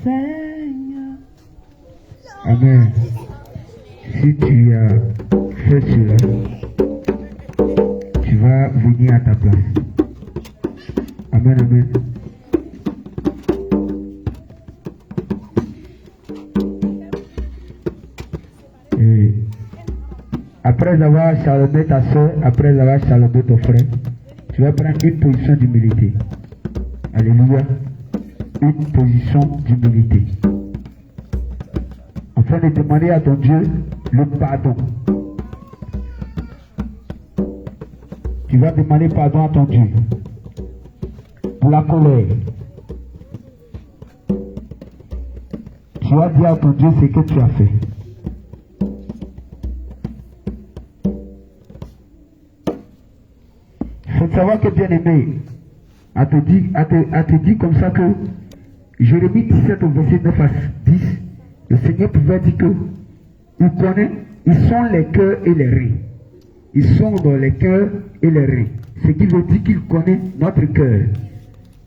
Seigneur. Amen. Si tu as fait cela, tu vas venir à ta place. Amen, amen. Et après avoir charbonné ta soeur, après avoir charbonné ton frère, tu vas prendre une position d'humilité. Alléluia. Une position d'humilité. Afin de demander à ton Dieu le pardon. Tu vas demander pardon à ton Dieu pour la colère. Tu vas dire à ton Dieu ce que tu as fait. Il faut savoir que bien-aimé, a te dit comme ça que Jérémie 17 au verset 9 à 10, le Seigneur pouvait dire que il connaît, ils sont les cœurs et les reins. Ils sont dans les cœurs et les reins. Ce qui veut dire qu'il connaît notre cœur.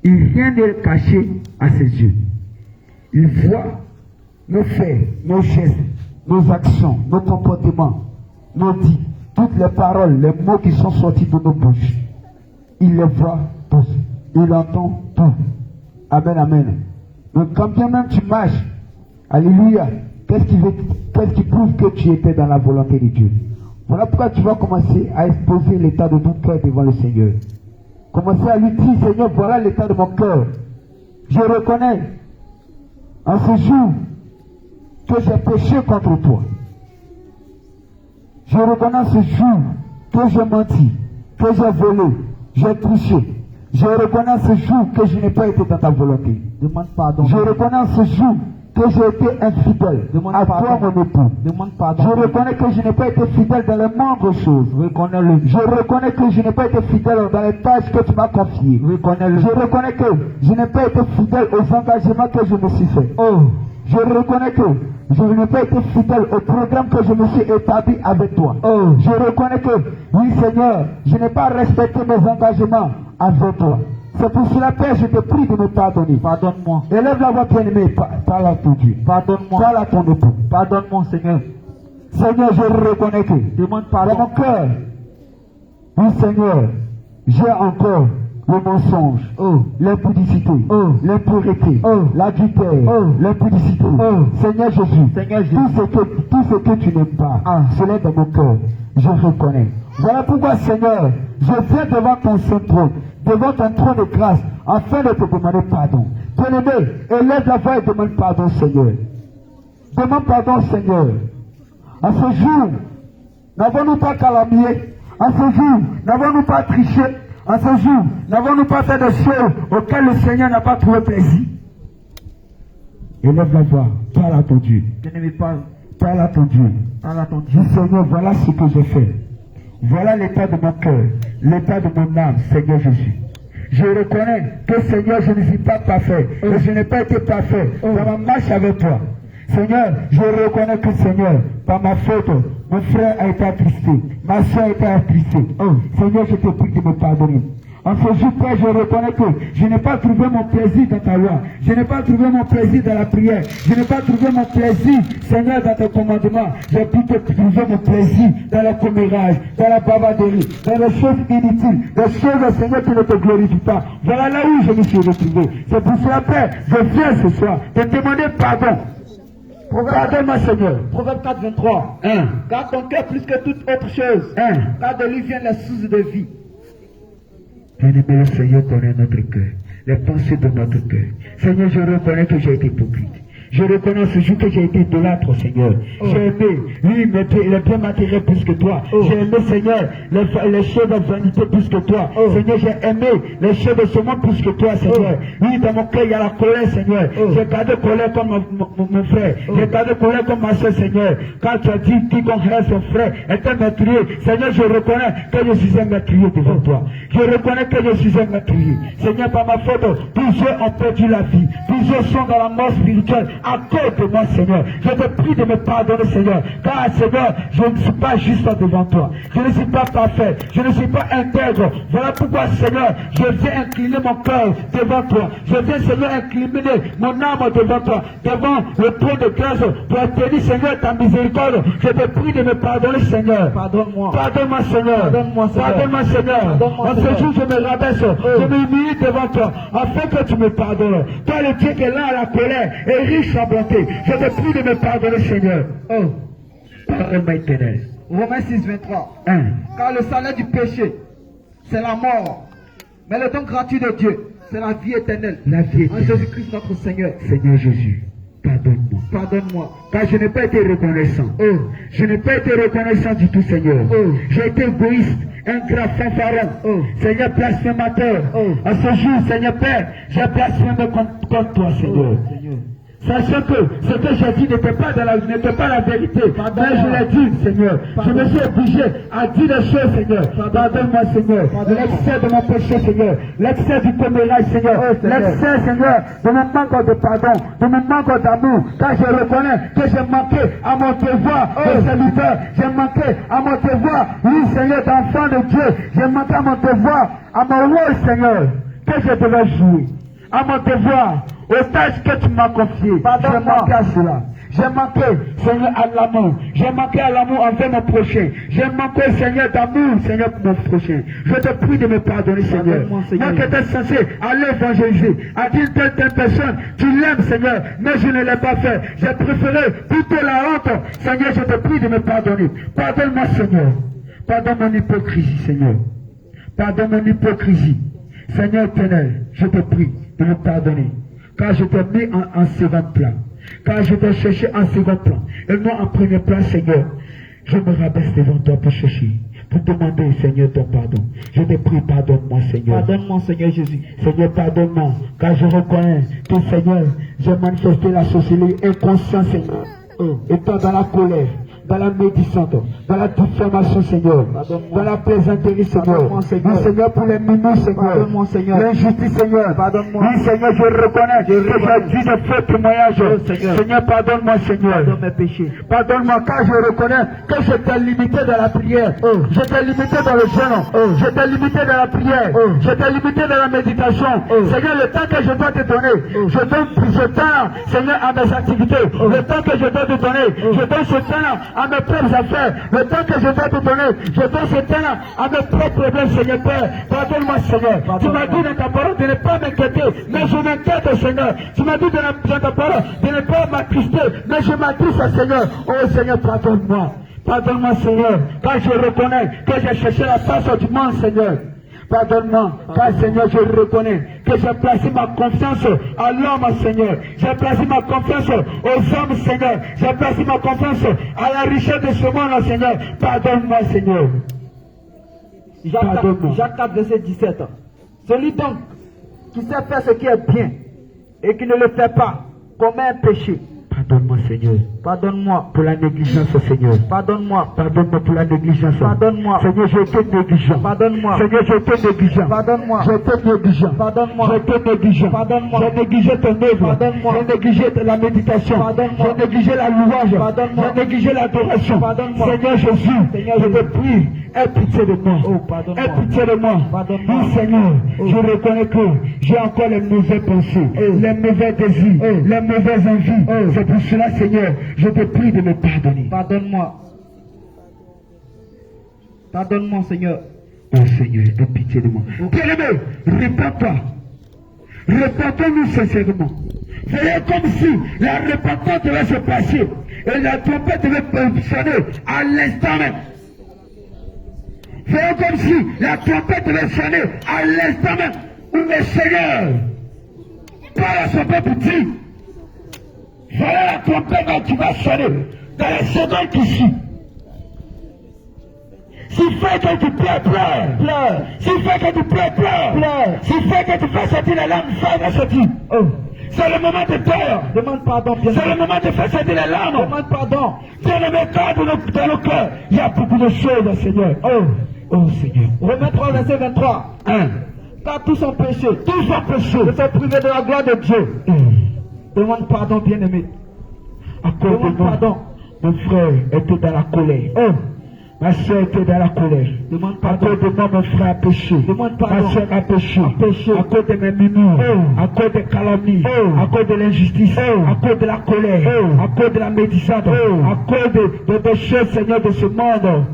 Rien n'est caché à ses yeux. Il voit nos faits, nos gestes, nos actions, nos comportements, nos dits, toutes les paroles, les mots qui sont sortis de nos bouches. Il les voit tous. Il entend tout. Amen, amen. Donc quand bien même tu marches, alléluia, qu'est-ce qui prouve que tu étais dans la volonté de Dieu? Voilà pourquoi tu vas commencer à exposer l'état de ton cœur devant le Seigneur. Commencer à lui dire, Seigneur, voilà l'état de mon cœur. Je reconnais en ce jour que j'ai péché contre toi. Je reconnais ce jour que j'ai menti, que j'ai volé, j'ai triché. Je reconnais ce jour que je n'ai pas été dans ta volonté. Demande pardon. Je reconnais ce jour que j'ai été infidèle à toi, mon époux. Demande pardon. Je reconnais que je n'ai pas été fidèle dans les moindres choses. Reconnais-le. Je reconnais que je n'ai pas été fidèle dans les tâches que tu m'as confiées. Reconnais-le. Je reconnais que je n'ai pas été fidèle aux engagements que je me suis fait. Oh. Je reconnais que je n'ai pas été fidèle au programme que je me suis établi avec toi. Oh. Je reconnais que, oui Seigneur, je n'ai pas respecté mes engagements avec toi. C'est pour cela, Père, je te prie de me pardonner. Pardonne-moi. Élève la voix bien-aimée, parle à ton Dieu. Pardonne-moi. Parle à ton époux. Pardonne-moi, Seigneur. Seigneur, je reconnais que Demande dans pardon. mon cœur, oui Seigneur, j'ai encore le mensonge, l'impudicité, l'impureté, l'adultère, l'impudicité. Seigneur Jésus, tout ce que tu n'aimes pas, cela est dans mon cœur, je reconnais. Voilà pourquoi Seigneur, je viens devant ton saint trône, devant ton trône de grâce, afin de te demander pardon. Bien-aimé, élève la voix et demande pardon, Seigneur. Demande pardon, Seigneur. À ce jour, n'avons-nous pas calomnié? À ce jour, n'avons-nous pas triché? À ce jour, n'avons-nous pas fait des choses auxquelles le Seigneur n'a pas trouvé plaisir? Élève la voix, parle à ton Dieu. Bien-aimé, parle. Parle à ton Dieu. Parle à ton Dieu. Dis Seigneur, voilà ce que j'ai fait. Voilà l'état de mon cœur, l'état de mon âme, Seigneur Jésus. Je reconnais que Seigneur, je ne suis pas parfait. Et je n'ai pas été parfait dans ma marche avec toi. Seigneur, je reconnais que Seigneur, par ma faute, mon frère a été attristé, ma soeur a été attristée. Seigneur, je te prie de me pardonner. En ce jour, Père, je reconnais que je n'ai pas trouvé mon plaisir dans ta loi. Je n'ai pas trouvé mon plaisir dans la prière. Je n'ai pas trouvé mon plaisir, Seigneur, dans tes commandements. J'ai plutôt trouvé mon plaisir dans le commérage, dans la bavarderie, dans les choses inutiles, des choses, Seigneur, qui ne te glorifient pas. Voilà là où je me suis retrouvé. C'est pour cela, Père, je viens ce soir te demander pardon. Pardonne-moi, Seigneur. Proverbe 4, 23. Garde ton cœur plus que toute autre chose. Car de lui viennent les sources de vie. Bien-aimé, le Seigneur connaît notre cœur, les pensées de notre cœur. Seigneur, je reconnais que j'ai été hypocrite. Je reconnais ce jour que j'ai été idolâtre, Seigneur. J'ai aimé, lui, les biens matériels plus que toi. J'ai aimé, Seigneur, les choses de vanité plus que toi. Seigneur, j'ai aimé les choses de ce monde plus que toi, Seigneur. Oui, dans mon cœur, il y a la colère, Seigneur. J'ai gardé colère comme mon frère. J'ai gardé colère comme ma soeur, Seigneur. Quand tu as dit, quiconque reste son frère est un meurtrier. Seigneur, je reconnais que je suis un meurtrier devant toi. Je reconnais que je suis un meurtrier. Seigneur, par ma faute, plusieurs ont perdu la vie. Plusieurs sont dans la mort spirituelle à cause de moi, Seigneur. Je te prie de me pardonner, Seigneur. Car, Seigneur, je ne suis pas juste devant toi. Je ne suis pas parfait. Je ne suis pas intègre. Voilà pourquoi, Seigneur, je viens incliner mon cœur devant toi. Je viens, Seigneur, incliner mon âme devant toi, devant le trône de grâce, pour obtenir, Seigneur, ta miséricorde. Je te prie de me pardonner, Seigneur. Pardonne-moi. Pardonne-moi, Seigneur. Pardonne-moi, Seigneur. Pardonne-moi, Seigneur. Pardonne-moi, En ce Seigneur. jour, je me rabaisse. Je m'humilie devant toi, afin que tu me pardonnes. Toi, le Dieu qui est là à la colère et riche en bonté. Je te prie de me pardonner, Seigneur. Oh, pardonne-moi, éternel. Romains 6, 23. 1. Car le salaire du péché, c'est la mort. Mais le don gratuit de Dieu, c'est la vie éternelle. La vie En éternelle. Jésus-Christ notre Seigneur. Seigneur Jésus, pardonne-moi. Pardonne-moi. Car je n'ai pas été reconnaissant. Je n'ai pas été reconnaissant du tout, Seigneur. J'ai été égoïste, ingrat, fanfaron. Seigneur, blasphémateur. À ce jour, Seigneur Père, j'ai blasphémé contre toi, Seigneur. Sachant que ce que j'ai dit n'était pas la vérité. Mais je l'ai dit, Seigneur. Je me suis obligé à dire les choses, Seigneur. Pardonne-moi, Seigneur. L'excès de mon péché, Seigneur. L'excès du commérage, Seigneur. L'excès, Seigneur, de mon manque de pardon, de mon manque d'amour. Car je reconnais que j'ai manqué à mon devoir de serviteur. J'ai manqué à mon devoir, oui, Seigneur, d'enfant de Dieu. J'ai manqué à mon devoir, à mon rôle, Seigneur, que je devais jouer. À mon devoir, aux tâches que tu m'as confiées. J'ai manqué à cela. J'ai manqué, Seigneur, à l'amour. J'ai manqué à l'amour envers mon prochain. J'ai manqué, Seigneur, d'amour, Seigneur, pour mon prochain. Je te prie de me pardonner, Seigneur. Moi qui étais censé aller évangéliser, à dire telle personne, tu l'aimes, Seigneur, mais je ne l'ai pas fait. J'ai préféré plutôt la honte. Seigneur, je te prie de me pardonner. Pardonne-moi, Seigneur. Pardonne mon hypocrisie, Seigneur. Pardonne mon hypocrisie. Seigneur éternel, je te prie de me pardonner. Car je t'ai mis en second plan. Car je t'ai cherché en second plan. Et non en premier plan, Seigneur. Je me rabaisse devant toi pour chercher. Pour demander, Seigneur, ton pardon. Je te prie, pardonne-moi, Seigneur. Pardonne-moi, Seigneur Jésus. Seigneur, pardonne-moi. Car je reconnais que, Seigneur, j'ai manifesté la sorcellerie inconsciente, Seigneur. Étant dans la colère, dans la médisante, dans la diffamation, Seigneur, dans la plaisanterie, Seigneur. Seigneur, pour les minutes, Seigneur. L'injustice, Seigneur. Pardonne-moi. Oui, Seigneur, je reconnais que j'ai dit de faux témoignages. Seigneur, pardonne-moi, Seigneur. Pardonne mes péchés. Pardonne-moi, car je reconnais que j'étais limité dans la prière. J'étais limité dans le jeûne. J'étais limité dans la prière. J'étais limité dans la méditation. Seigneur, le temps que je dois te donner, je donne plus de temps, Seigneur, à mes activités. Le temps que je dois te donner, je donne ce temps à mes propres affaires. Le temps que je dois te donner, je donne ce temps à mes propres problèmes, Seigneur Père. Pardonne-moi, Seigneur. Tu m'as dit dans ta parole de ne pas m'inquiéter, mais je m'inquiète, Seigneur. Tu m'as dit dans ta parole de ne pas m'attrister, mais je m'attriste, Seigneur. Oh Seigneur, pardonne-moi. Pardonne-moi, Seigneur, car je reconnais que j'ai cherché la face du monde, Seigneur. Pardonne-moi, car Seigneur, je reconnais que j'ai placé ma confiance à l'homme, Seigneur. J'ai placé ma confiance aux hommes, Seigneur. J'ai placé ma confiance à la richesse de ce monde, Seigneur. Pardonne-moi, Seigneur. Jacques 4, verset 17. Celui donc qui sait faire ce qui est bien et qui ne le fait pas commet un péché. Pardonne-moi, Seigneur. Pardonne-moi pour la négligence, Seigneur. Pardonne-moi. Pardonne-moi pour la négligence. Pardonne-moi. Seigneur, j'ai été négligent. Pardonne-moi. Seigneur, j'ai été négligent. Pardonne-moi. J'ai été négligent. Pardonne-moi. J'ai été négligent. Pardonne-moi. J'ai négligé ton œuvre. Pardonne-moi. J'ai négligé la méditation. Pardonne-moi. J'ai négligé la louange. Pardonne-moi. J'ai négligé l'adoration. Pardonne-moi. Seigneur Jésus, Seigneur je te Jésus. prie, aie pitié de moi. Oh, pardonne-moi. Aie pitié de moi. Pardonne-moi. Oui, Seigneur, je reconnais que j'ai encore les mauvais pensées, les mauvais désirs, les mauvaises envies. C'est pour cela, Seigneur, je te prie de me pardonner. Pardonne-moi. Pardonne-moi, Seigneur. Oh Seigneur, aie pitié de moi. Bien-aimé, répands-toi. Repentons-nous sincèrement. Voyez comme si la repentance devait se passer et la trompette devait sonner à l'instant même. Voyez comme si la trompette devait sonner à l'instant même où le Seigneur parle à son peuple dit, voilà la trompette qui va sonner dans les secondes qui suivent. S'il fait que tu pleures, pleure, pleure. S'il fait que tu pleures, pleure, pleure. S'il fait que tu fais sortir les larmes, fais sortir. Oh. C'est le moment de pleurer. Demande pardon, bien C'est le moment de faire sortir les larmes. Demande pardon. Dans nos cœurs, il y a beaucoup de choses, Seigneur. Oh, oh Seigneur. Romains 3, verset 23. 1. Car tout son péché, Tout son péché, de se priver de la gloire de Dieu. Demande pardon, bien-aimé. Demande pardon. Mon frère était dans la colère. Oh. Ma soeur était dans la colère. Demande pardon. À cause de moi, mon frère a péché. Demande pardon. Ma soeur a péché. péché. À cause de mes murmures. Oh. À cause des calomnies. Oh. À cause de l'injustice. Oh. À cause de la colère. Oh. À cause de la médisance. Oh. À cause de péchés, Seigneur, de ce monde.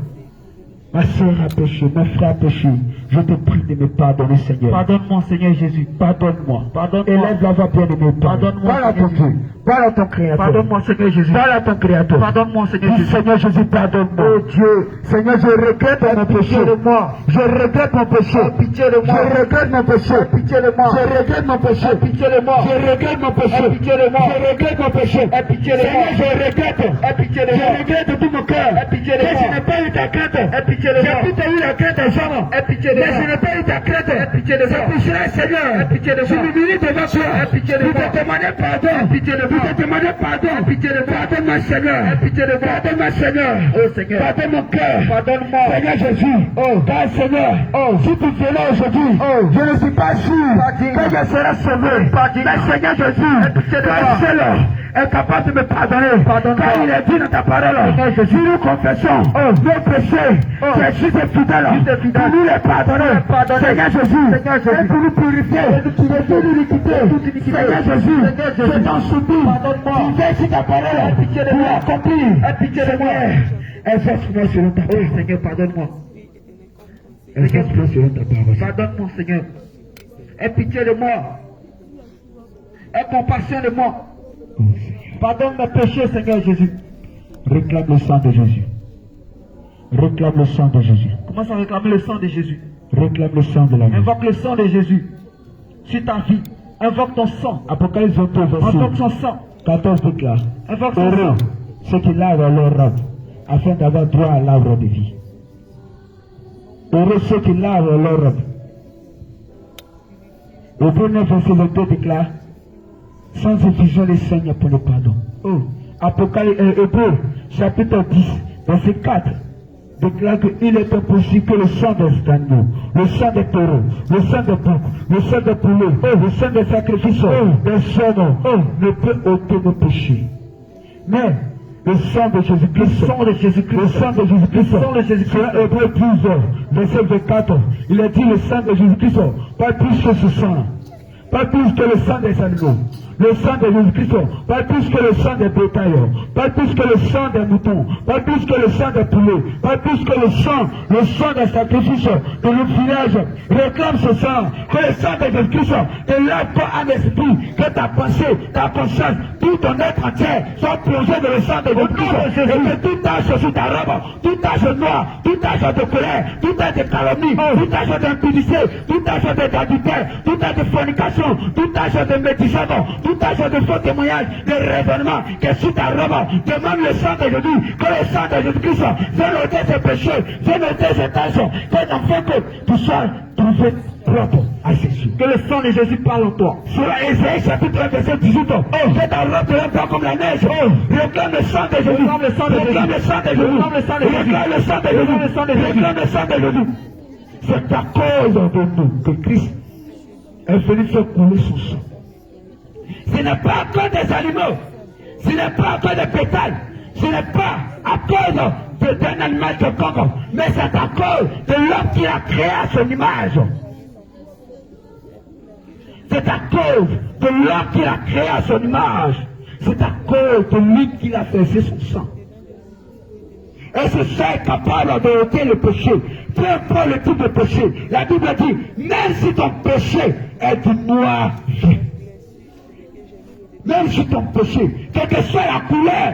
Ma soeur a péché, mon frère a péché. Je te prie de me pardonner, Seigneur. Pardonne-moi, Seigneur Jésus. Pardonne-moi. Pardonne-moi. Élève la voix bien-aimée. Pardonne-moi, Parle à ton Seigneur Dieu. Parle à ton Créateur. Pardonne-moi, Seigneur Jésus. Parle à ton Créateur. Pardonne-moi, Seigneur Dis, Jésus. Seigneur Jésus, pardonne-moi. Oh Dieu. Seigneur, je regrette mon péché. Pitié de moi. Je regrette mon péché. Pitié de moi. Je regrette mon péché. Pitié de moi. Je regrette mon péché. Pitié de moi. Je regrette mon péché. Pitié de moi. Je regrette mon péché. Pitié de moi. Seigneur, je regrette. Pitié de moi. Je regrette de tout mon cœur. Pitié de Mais moi. je n'ai pas eu ta crainte. Pitié de moi. J'ai plutôt eu la crainte en Jean. Pitié de Mais moi. je n'ai pas eu ta crainte. Pitié de moi. C'est pour cela, Seigneur. Pitié de Je moi. m'humilie devant toi. Pitié de Pour moi. te demander pardon. Pitié de moi. Pour te demander pardon. Pitié de moi. Pardonne-moi, Seigneur. Pitié de moi. Pardonne-moi, Seigneur. Oh Seigneur. Pardonne mon cœur. Pardonne-moi. Seigneur Jésus. Oh. Car Seigneur, si tu viens là aujourd'hui, Oh. je ne suis pas sûr Pardonne. que je serai sauvé. Pardonne. Mais Seigneur Jésus, Pitié de toi moi. seul est capable de me pardonner. Pardonne-moi. Car il est dit dans ta parole, Seigneur Jésus. si nous confessons nos péchés, Oh. tu es juste fidèle fidèle. pour nous les pardonner. Pardonner. Seigneur Jésus, Seigneur Jésus. et pour nous purifier de toute iniquité. iniquité. Seigneur Jésus, Seigneur Jésus. je t'en supplie, Pardonne-moi. tu viens sur ta parole Pitié de pour moi. accomplir. Pitié de moi. Exerce-moi selon ta Oh parole. Seigneur, pardonne-moi. Exerce-moi selon ta parole. Pardonne-moi, Seigneur. Aie pitié de moi. Aie compassion de moi. Oh, Seigneur. Pardonne mes péchés, Seigneur Jésus. Réclame le sang de Jésus. Réclame le sang de Jésus. Commence à réclamer le sang de Jésus. Réclame le sang de la vie. Invoque le sang de Jésus sur ta vie. Invoque ton sang. Apocalypse 22, Invoque verset son sang. 14 déclare. Invoque son Heureux sang. ceux qui lavent leur robe, afin d'avoir droit à l'arbre de vie. Heureux ceux qui lavent leur robe. Hébreux 9, verset 22 déclare, sans effusion les saignes pour le pardon. Oh. Apocalypse, Hébreux, chapitre 10, verset 4, déclare qu'il est impossible que le sang des agneaux, le sang des taureaux, le sang des boucs, le sang des poulets, le sang des sacrifices, des chameaux, ne peut ôter nos péchés. Mais le sang de Jésus-Christ, Le sang de Jésus-Christ. le sang de Jésus-Christ, Le sang de Jésus-Christ. sur Hébreux 12, verset 24, il a dit le sang de Jésus-Christ, pas plus que ce sang, pas plus que le sang des animaux. Le sang de Jésus-Christ, pas plus que le sang des bétails, pas plus que le sang des moutons, pas plus que le sang des poulets, pas plus que le sang des sacrifices de notre village. Réclame ce sang, que le sang de Jésus-Christ te lève pas un esprit, que ta pensée, ta conscience, tout ton être entier soit plongé dans le sang de Jésus-Christ. Et que tout tache sur ta robe, tout tache noir, tout tache de colère, tout tache de calomnie, tout tache d'impudicité, tout tache d'adultère, tout tache de fornication, tout tache de médisance, tout tache de faux témoignages, de raisonnement, que sur ta robe, demande le sang de Jésus, que le sang de Jésus-Christ vienne ôter ses péchés, vienne ôter ses tâches, que enfin que tu sois trouvé propre à Jésus. Que le sang de Jésus parle en toi. Sur Ésaïe chapitre 1 verset 18, que ta robe devient blanc comme la neige. Réclame le sang de Jésus. Réclame le sang de Jésus. Réclame le sang de Jésus. Réclame le sang de Jésus. Réclame le sang de Jésus. Réclame le sang de Jésus. Réclame le sang de Jésus. C'est à cause de nous que Christ est venu faire couler son sang. Ce n'est pas à cause des animaux, ce n'est pas à cause des pétales, ce n'est pas à cause d'un animal quelconque, mais c'est à cause de l'homme qui a créé à son image. C'est à cause de l'homme qui a créé à son image. C'est à cause de lui qu'il a versé son sang. Et ce sang est capable de ôter le péché. Peu importe le type de péché. La Bible dit, même si ton péché est du noir vif, même si ton péché, quelle que soit la couleur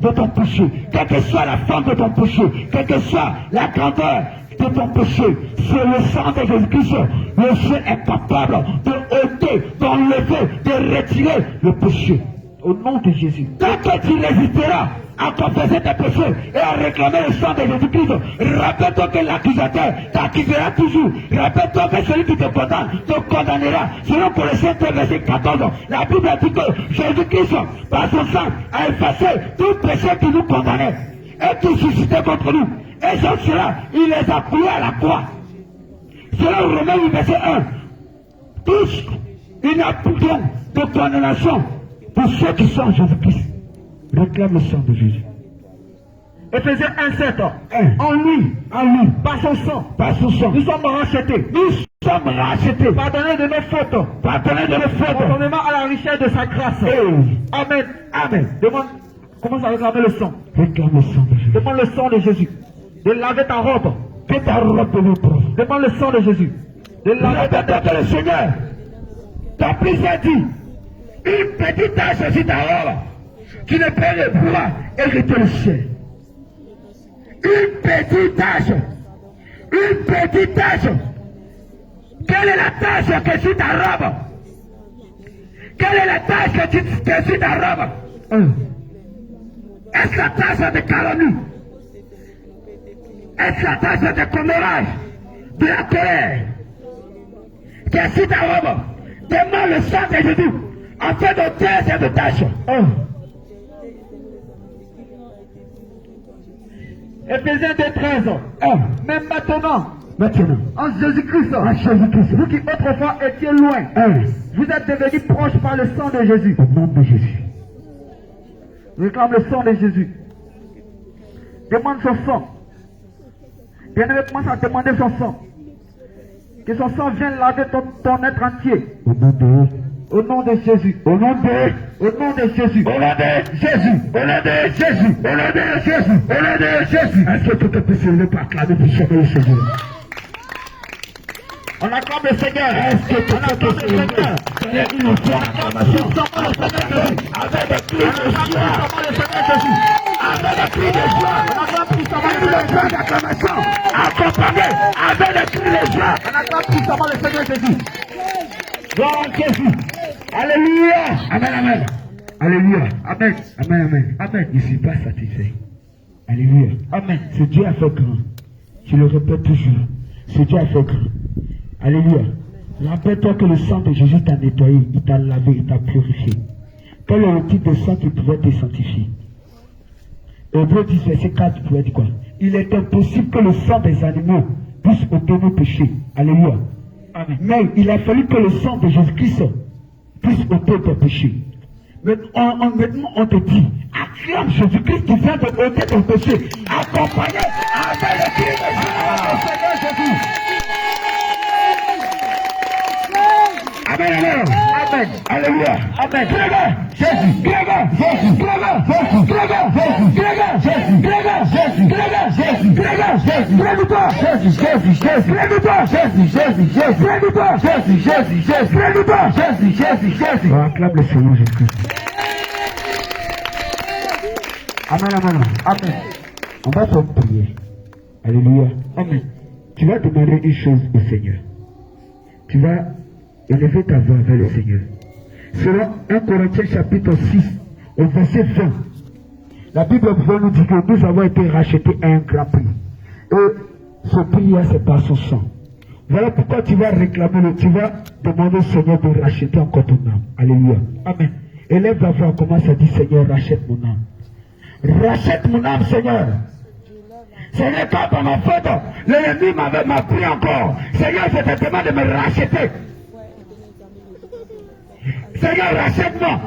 de ton péché, quelle que soit la forme de ton péché, quelle que soit la grandeur de ton péché, c'est le sang de Jésus-Christ. Le ciel est capable de ôter, d'enlever, de retirer le péché. Au nom de Jésus. Tant que tu résisteras à confesser tes péchés et à réclamer le sang de Jésus-Christ, rappelle-toi que l'accusateur t'accusera toujours. Rappelle-toi que celui qui te condamne te condamnera. Selon Colossiens 3, verset 14, la Bible dit que Jésus-Christ, par son sang, a effacé tout péché qui nous condamnait et qui suscitait contre nous. Et sans cela, il les a cloués à la croix. Selon Romains 8, verset 1, tous, il n'y a plus de condamnation Pour ceux qui sont en Jésus-Christ, réclame le sang de Jésus. Éphésiens 1:7. En lui, Par son sang, nous sommes rachetés. nous sommes rachetés. Pardonnés de nos fautes. Pardonnez de nos fautes. Conformément à la richesse de sa grâce. Amen. Amen. Demande, commence à réclamer le sang. Réclame le sang de Jésus. Demande le sang de Jésus. De laver ta robe. Que ta robe devienne propre. Demande le sang de Jésus. De laver ta robe. Que le Seigneur t'a pris dit, une petite tache sur ta robe, tu ne peux le pouvoir hériter le ciel. Une petite tache. Une petite tache. Quelle est la tache que sur ta robe? Quelle est la tache que sur ta robe? Est-ce la tache de calomnie? Est-ce la tache de commérage? De la colère? Que sur ta robe? Demande le sang de Jésus afin d'ôter cette tache. Éphésiens 2:13. Même maintenant, en Jésus-Christ, vous qui autrefois étiez loin, vous êtes devenus proches par le sang de Jésus. Au nom de Jésus. Réclame le sang de Jésus. Demande son sang. Bien-aimé, commence à demander son sang. Que son sang vienne laver ton être entier. Au nom de Au nom de Jésus. Au nom de Au nom de Jésus. Au nom de Jésus. Au nom de Jésus. Au nom de Jésus. Au nom de Jésus. Est-ce que tout peut se lever pour acclamer pour sauver le Seigneur? On acclame le Seigneur. Est-ce que tout peut se lever? Seigneur, une fois acclamation. Avec des cris de joie. Avec des cris de joie. Une fois d'acclamation. Accompagné avec des cris de joie. On acclame puissamment le Seigneur Jésus. Gloire à Jésus. Alléluia. Amen, amen. Alléluia. Amen. Amen, amen. Amen. Je ne suis pas satisfait. Alléluia. Amen. Ce Dieu a fait grand. Je le répète toujours. Ce Dieu a fait grand. Alléluia. Rappelle-toi que le sang de Jésus t'a nettoyé, il t'a lavé, il t'a purifié. Quel est le type de sang qui pouvait te sanctifier? Hébreux 10, verset 4, pouvait dire quoi? Il est impossible que le sang des animaux puisse ôter nos péchés. Alléluia. Amen. Mais il a fallu que le sang de Jésus-Christ puisse ôter tes péchés. Maintenant, on te dit, acclame Jésus-Christ qui vient de ôter ton péché, accompagné avec le cri de Seigneur Jésus. Amen, amen. Amen. Alléluia. Amen. Jésus. Jésus. On acclame le Seigneur Jésus-Christ. Amen, amen. Amen. On va faire prier. Alléluia. Amen. Tu vas demander une chose au Seigneur. Tu vas élever ta voix vers le Seigneur. Selon 1 Corinthiens chapitre 6, au verset 20, la Bible nous dit que nous avons été rachetés à un grand prix. Et ce prix-là, c'est par son sang. Voilà pourquoi tu vas réclamer, tu vas demander au Seigneur de racheter encore ton âme. Alléluia. Amen. Élève la voix, commence à dire, Seigneur, rachète mon âme. Rachète mon âme, Seigneur. Seigneur, quand on m'a fait, l'ennemi m'a pris encore. Seigneur, je te demande de me racheter. Seigneur, rachète-moi.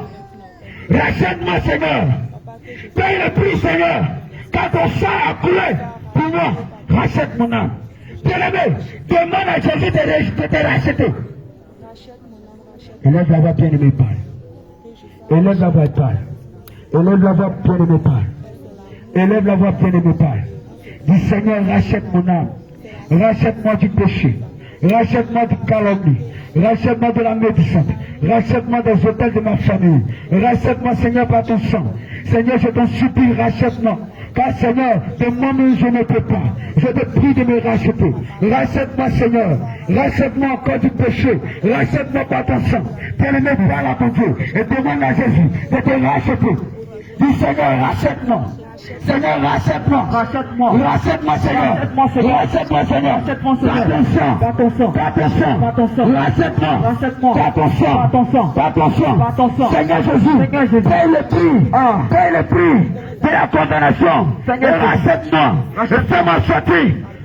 Rachète-moi, Seigneur. Paye le prix, Seigneur. Quand ton sang a coulé pour moi, rachète mon âme. Bien-aimé, demande à Jésus de te racheter. Élève la voix, bien-aimé, parle. Élève la voix, parle. Élève la voix, bien-aimé, parle. Élève la voix, bien-aimé, parle. Dis, Seigneur, rachète mon âme. Rachète-moi du péché. Rachète-moi du calomnie. Rachète-moi de la médecine. Rachète-moi des hôtels de ma famille. Rachète-moi, Seigneur, par ton sang. Seigneur, je t'en supplie, rachète-moi. Car, Seigneur, de moi-même, je ne peux pas. Je te prie de me racheter. Rachète-moi, Seigneur. Rachète-moi encore du péché. Rachète-moi par ton sang. Bien-aimé, parle à ton Dieu. Et demande à Jésus de te racheter. Dis, Seigneur, rachète-moi. Seigneur, rachète-moi. Rachète-moi. Rachète-moi, Seigneur. Rachète-moi, Seigneur. Rachète-moi, Seigneur. Rachète-moi, Seigneur. Par ton sang. Par ton sang. Par ton sang. Par ton sang. Rachète-moi. Rachète-moi. Par ton sang. Par ton sang. Par ton sang. Par ton sang. Seigneur Jésus. Seigneur Jésus. Paye le prix. Paye le prix de la condamnation. Seigneur Et rachète-moi. Et fais-moi sortir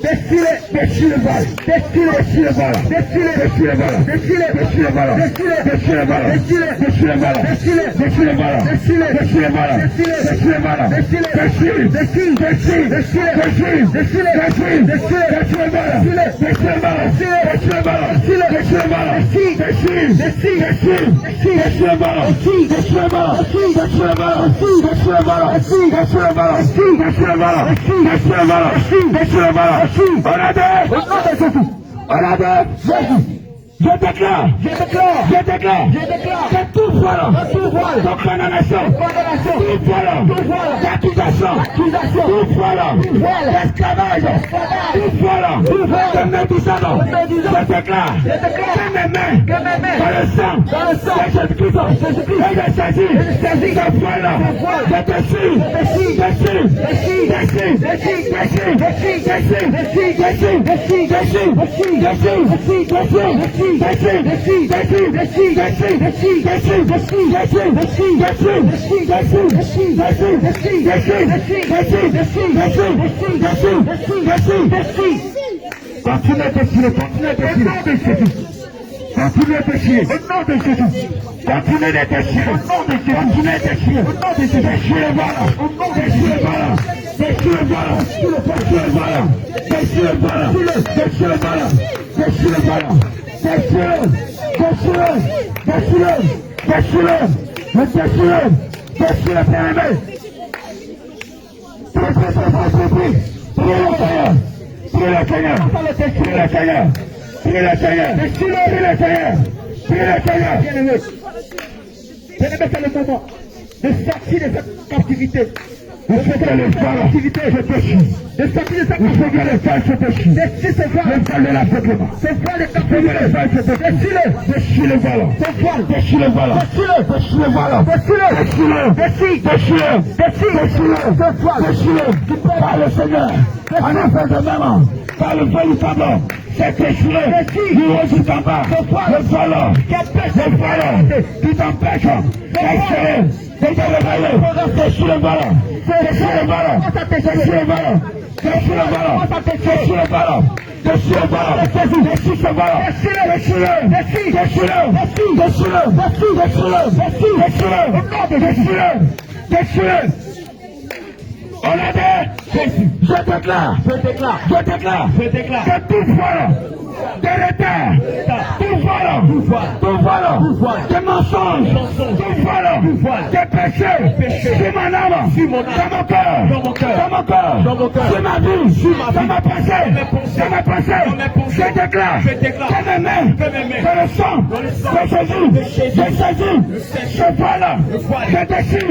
Déchire le ballon. Déchire le ballon. Déchire le ballon. Déchire le ballon. Déchire le ballon. Déchire le ballon. Déchire le ballon. Déchire le ballon. Déchire le ballon. Déchire le ballon. Je déclare que tout voile, de condamnation, tout voile, d'accusation, tout voile, d'esclavage, tout voile, de médisance, je déclare que mes mains, dans le sang de Jésus-Christ, et je saisis ce voile, je déchire, continuez à déchirer, continuez à déchirer. Continuez à déchirer, au nom de Jésus. Continuez à déchirer, au nom de Jésus. Continuez à déchirer, au nom de Jésus. Déchirez le ballon, au nom de Jésus. Déchirez le ballon, déchirez le ballon, déchirez le ballon, déchirez le ballon, déchirez le ballon, déchirez le ballon, déchirez, déchirez, bien-aimé. Priez le Seigneur. Bien-aimé, c'est le moment de sortir de cette captivité. De sortir de cette captivité, je déchire. De sortir de cette captivité, je déchire. Déchire ce voile. Le voile de l'aveuglement. Ce voile de captivité, je déchire. Déchire le voile. Ce voile. Déchire le voile. Déchire le voile. Déchire. Ce voile. Déchire. Par le Seigneur. En effet de même, par le véritable. C'est déchiré. Du haut jusqu'en bas. Le voile. Qui t'empêche. Déchiré. De te réveiller. Déchire le voile. Déchire le ballon, déchire le ballon, déchire le ballon, déchire le ballon, déchire le ballon, déchire ce ballon, déchire. On a dit, je déclare que tout voile de retard, tout voile, de mensonges, tout voile, de péché, sur mon âme, dans mon cœur, sur ma vie, dans ma pensée, je déclare que mes mains, que le sang de Jésus, je saisis ce voile, je déchire,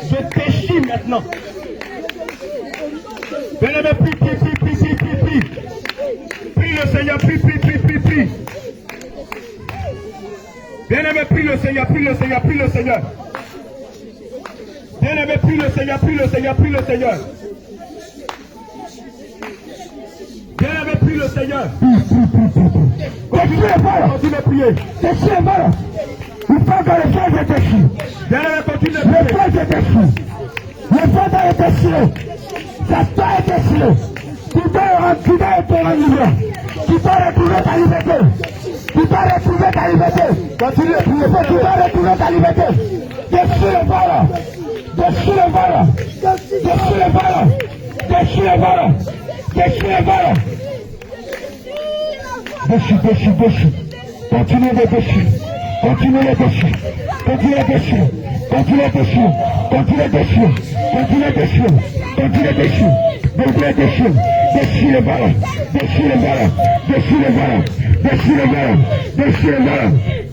je déchire maintenant. Bien-aimé, prie. Prie le Seigneur, prie. Bien-aimé, prie le Seigneur. Bien-aimé, prie le Seigneur. Bien-aimé, prie le Seigneur. Continue à prier. Déchire le ballon. Il faut que le frère se déchire. Bien-aimé, continue à prier. Le frère se déchire. Le frère doit être déchiré. Ça doit être déchiré. Tu dois être libre. Tu dois retrouver ta liberté. Continue à prier. Tu dois retrouver ta liberté. Déchire le ballon. Déchire le ballon. Continue de déchirer. Déchire le ballon.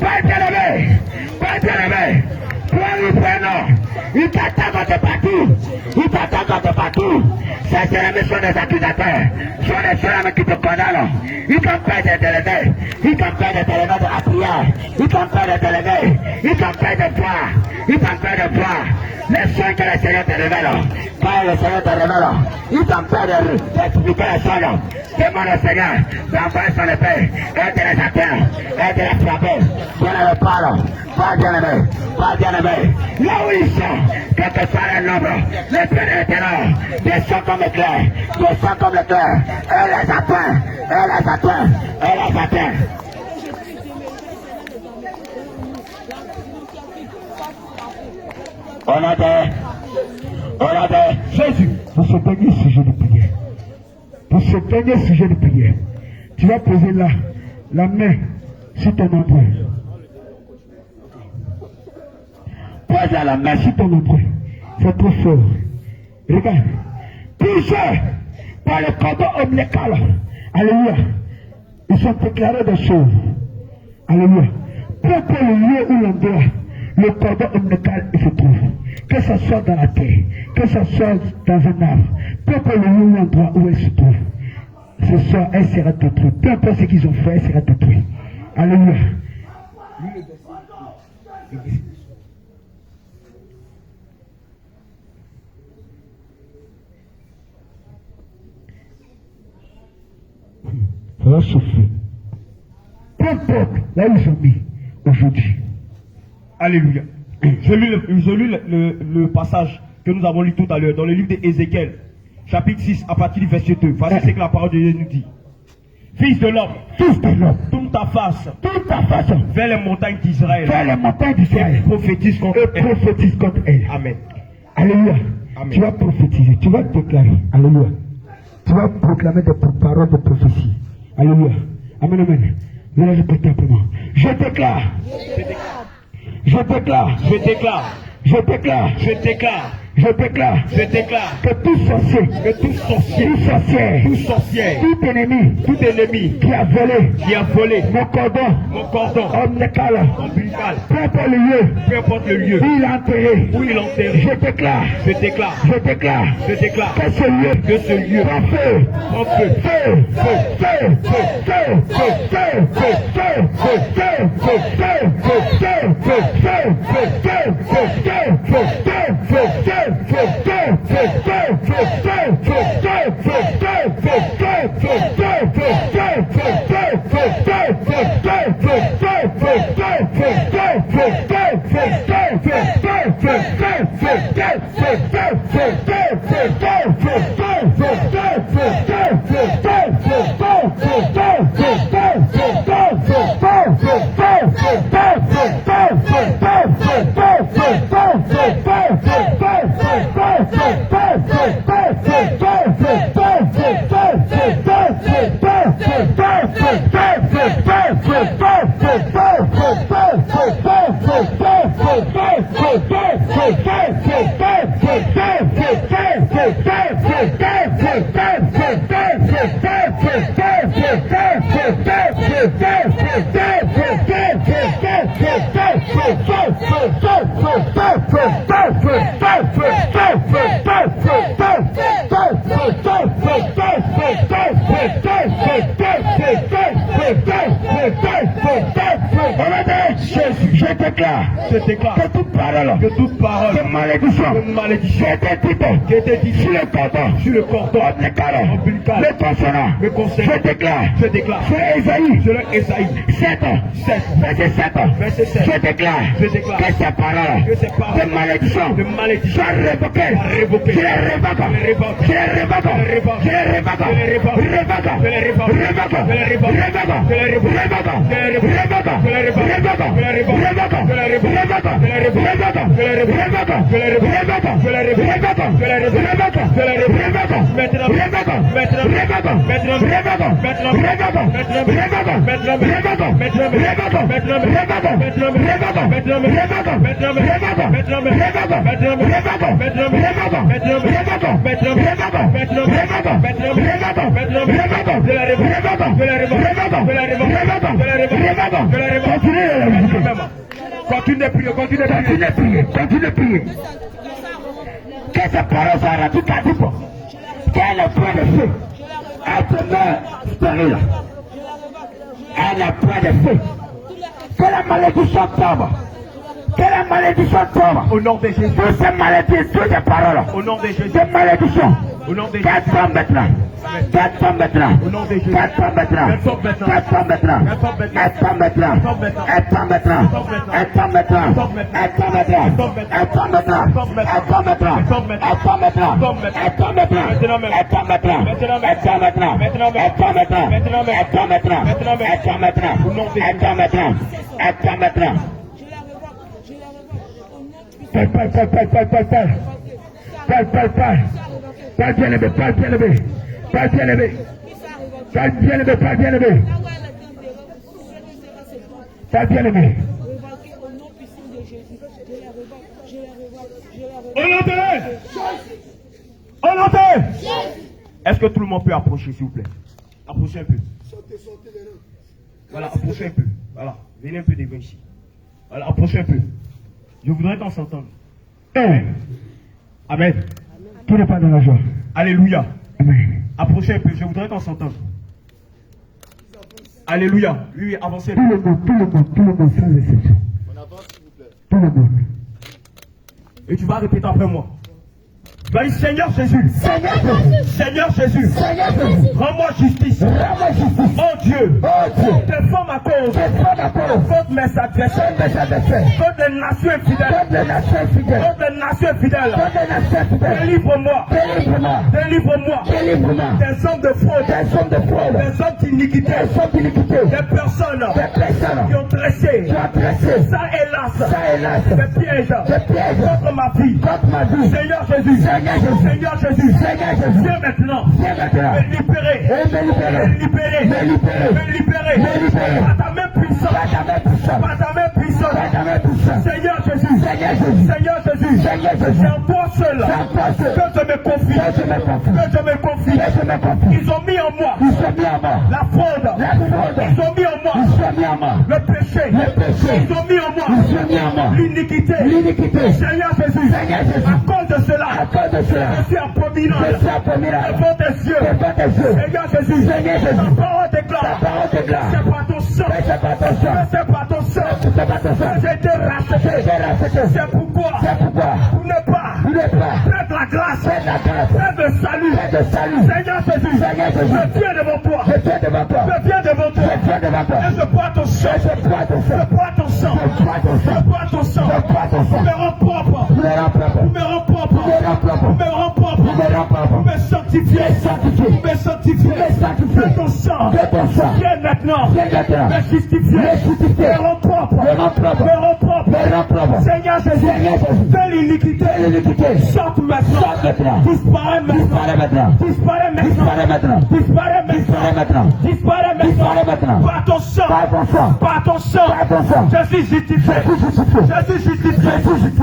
Père bien-aimé, Père bien-aimé, prends-lui prénom. Il t'attaque de partout. Il t'attaque de partout. Ces ennemis sont des accusateurs. Sont des ennemis qui te condamnent. Ils t'empêchent de t'élever. Ils t'empêchent de t'élever de la prière. Ils t'empêchent de t'élever. Ils t'empêchent de voir. Ils t'empêchent de voir. Les soins que le Seigneur te révèle. Quand le Seigneur te révèle, il t'empêche d'expliquer les soins. Demande au Seigneur d'envoyer son épée. Et de les atteindre. Et de les frapper. Bien-aimé, parle. Pas bien-aimé. Pas bien-aimé. Là où ils sont, quel que soit le nombre, les pieds de l'éternel, descend comme l'éclair, descend comme l'éclair. Elle les atteint. Elle les atteint. Elle les atteint. On a des Jésus, pour ce dernier sujet de prière. Pour ce dernier sujet de prière, tu vas poser la main sur ton nombril. Pose la main sur ton nombril. C'est trop fort. Regarde. Plusieurs, par le cordon ombilical, alléluia, ils sont déclarés des choses. Alléluia. Peu pour le lieu où l'endroit, le cordon ombilical se trouve. Que ce soit dans la terre, que ce soit dans un arbre, peu pour le lieu où l'endroit où elle se trouve. Ce soir, elle sera détruite. Peu importe ce qu'ils ont fait, elle sera détruite. Alléluia. Ça va souffrir. Peu importe là où ils ont mis aujourd'hui. Alléluia. Je lis le passage que nous avons lu tout à l'heure dans le livre d'Ézéchiel, chapitre 6, à partir du verset 2. Voici ce que la parole de Dieu nous dit. Fils de l'homme, tourne ta face vers les montagnes d'Israël. Et prophétise contre elles. Amen. Alléluia. Amen. Tu vas prophétiser, tu vas déclarer. Alléluia. Tu vas proclamer des paroles de prophétie. Alléluia. Amen, amen. Je vais répéter simplement. Je déclare. Je déclare. Je déclare. Je déclare. Je déclare. Je déclare. Je déclare que tout sorcier, tout sorcier, tout sorcière, tout ennemi qui a volé mon cordon ombilical, peu importe le lieu où il est enterré, je déclare que ce lieu prend Je déclare que toute parole de malédiction qui était dite sur le cordon ombilical me concernant, je déclare sur Ésaïe 7 verset 7, je déclare que ces paroles de malédiction soient révoquées. Je les Continuez la musique. Continue de prier, continue de Continue prier. de prier, continue de prier. Que ces paroles soient rendues caduques. Qu'elle est point de feu. Elle demeure stérile. Elle est point de feu. Que la malédiction tombe. Que la malédiction tombe. Au nom de Jésus. Toutes ces maladies, toutes ces paroles. Au nom de Jésus. Ces malédictions. Au nom de Qu'elle Jésus. tombe maintenant. Qu'elle tombe maintenant. Au nom de Jésus. Qu'elle tombe maintenant. Qu'elle tombe maintenant. Qu'elle tombe maintenant. Elle tombe maintenant. Elle tombe maintenant. Elle tombe maintenant. Elle tombe maintenant. Elle tombe maintenant. Elle tombe maintenant. Elle tombe maintenant. Elle tombe maintenant. Elle tombe maintenant. Elle tombe maintenant. Elle tombe maintenant. Elle tombe maintenant. Elle tombe maintenant. Elle tombe maintenant. Elle tombe maintenant. Elle tombe maintenant. Père, Père, Père, Père, Père, Père, Père. Père, Père, Père. Père bien-aimé, Père bien-aimé. Père bien-aimé. Père bien-aimé, Père bien-aimé. Père bien-aimé. Honorez. Est-ce que tout le monde peut approcher, s'il vous plaît? Approchez un peu. Voilà, approchez un peu. Voilà, venez un peu devant ici. Voilà, approchez un peu. Je voudrais qu'on s'entende. Amen. Qui n'est pas dans la joie? Alléluia. Amen. Approchez un peu, je voudrais qu'on s'entende. Alléluia. Oui, avancez. Tout le monde, sans exception. Tout le monde. Et tu vas répéter après moi. Tu vas dire Seigneur Jésus. Seigneur Jésus. Seigneur Jésus. Seigneur Jésus. Rends-moi justice. Rends-moi justice. Oh Dieu. Oh Dieu. Défends ma cause. Défends ma cause. Contre mes adversaires. Contre mes adversaires. Contre les nations infidèles. Contre les nations infidèles. Contre les nations infidèles. Contre les nations infidèles. Délivre-moi. Délivre-moi. Délivre-moi. Délivre-moi. Des hommes de fraude. Des hommes de fraude. Des hommes d'iniquité. Des hommes d'iniquité. Des personnes Des personnes qui ont dressé. qui ont dressé Ça hélas. ça hélas. Des pièges. Des pièges. Contre ma vie. Contre ma vie. Seigneur Jésus. Seigneur Jésus. Seigneur Jésus. Seigneur Jésus. Viens maintenant. Viens maintenant. Me libérer. Et me libérer. Me libérer. Me libérer. Me libérer. Me libérer. Par ta main puissante. Par ta main puissante. Par ta main puissante. Par ta main puissante. Seigneur Jésus. Seigneur Jésus. Seigneur Jésus. Seigneur Jésus. C'est en toi seul C'est en toi seul. que je me confie. Que je me confie. Que je me confie. Que je me confie. Ils ont mis en moi Ils sont mis en moi. la fraude. La fraude. Ils ont mis en moi Ils sont mis en moi. le péché. Le péché. Ils ont mis en moi Ils sont mis en moi. l'iniquité. L'iniquité. Seigneur Jésus. Seigneur Jésus. À cause de cela, À cause de cela. je suis abominable. Je suis abominable. Devant tes yeux. Devant tes yeux. Seigneur Jésus. Seigneur Jésus. Ta parole Ta déclare. parole déclare. C'est par ton sang. C'est pas ton sang. C'est par ton sang. C'est pas ton sang. J'ai été racheté. J'ai racheté. C'est pourquoi. C'est pourquoi. Pour ne pas Vous n'êtes pas. perdre la grâce. Faites la grâce. Perdre le salut. Faites le salut. Seigneur Jésus. Seigneur Jésus. Je viens devant toi. Je viens devant toi. Je viens devant toi. Je viens devant toi. Et je bois ton sang. Je bois ton sang. Je bois ton sang. Je bois ton sang. Je bois ton sang. Je bois ton sang. Vous me rends propre. Vous me rends propre. Vous me rends propre. Vous me rends propre. Vous me rends propre. Vous me rends propre. Vous me sanctifiez. Sanctifié. Vous me sanctifiez. Vous me sanctifiez. Fais ton sang. Fais ton sang. Viens maintenant. Viens maintenant. Me justifier. Me justifier. Me rends propre. Me rends propre. Me rends propre. Me rends propre. Seigneur Jésus. Seigneur Jésus. Fais l'iniquité. L'iniquité. Sorte maintenant. Sorte maintenant. Disparaît maintenant. Disparaît maintenant. Disparaît maintenant. Disparaît maintenant. Disparaît maintenant. Disparaît maintenant. Disparaît Disparaît maintenant. maintenant. Par ton sang. Par ton sang. Par ton sang. Par ton sang. Je suis justifié. Je suis justifié.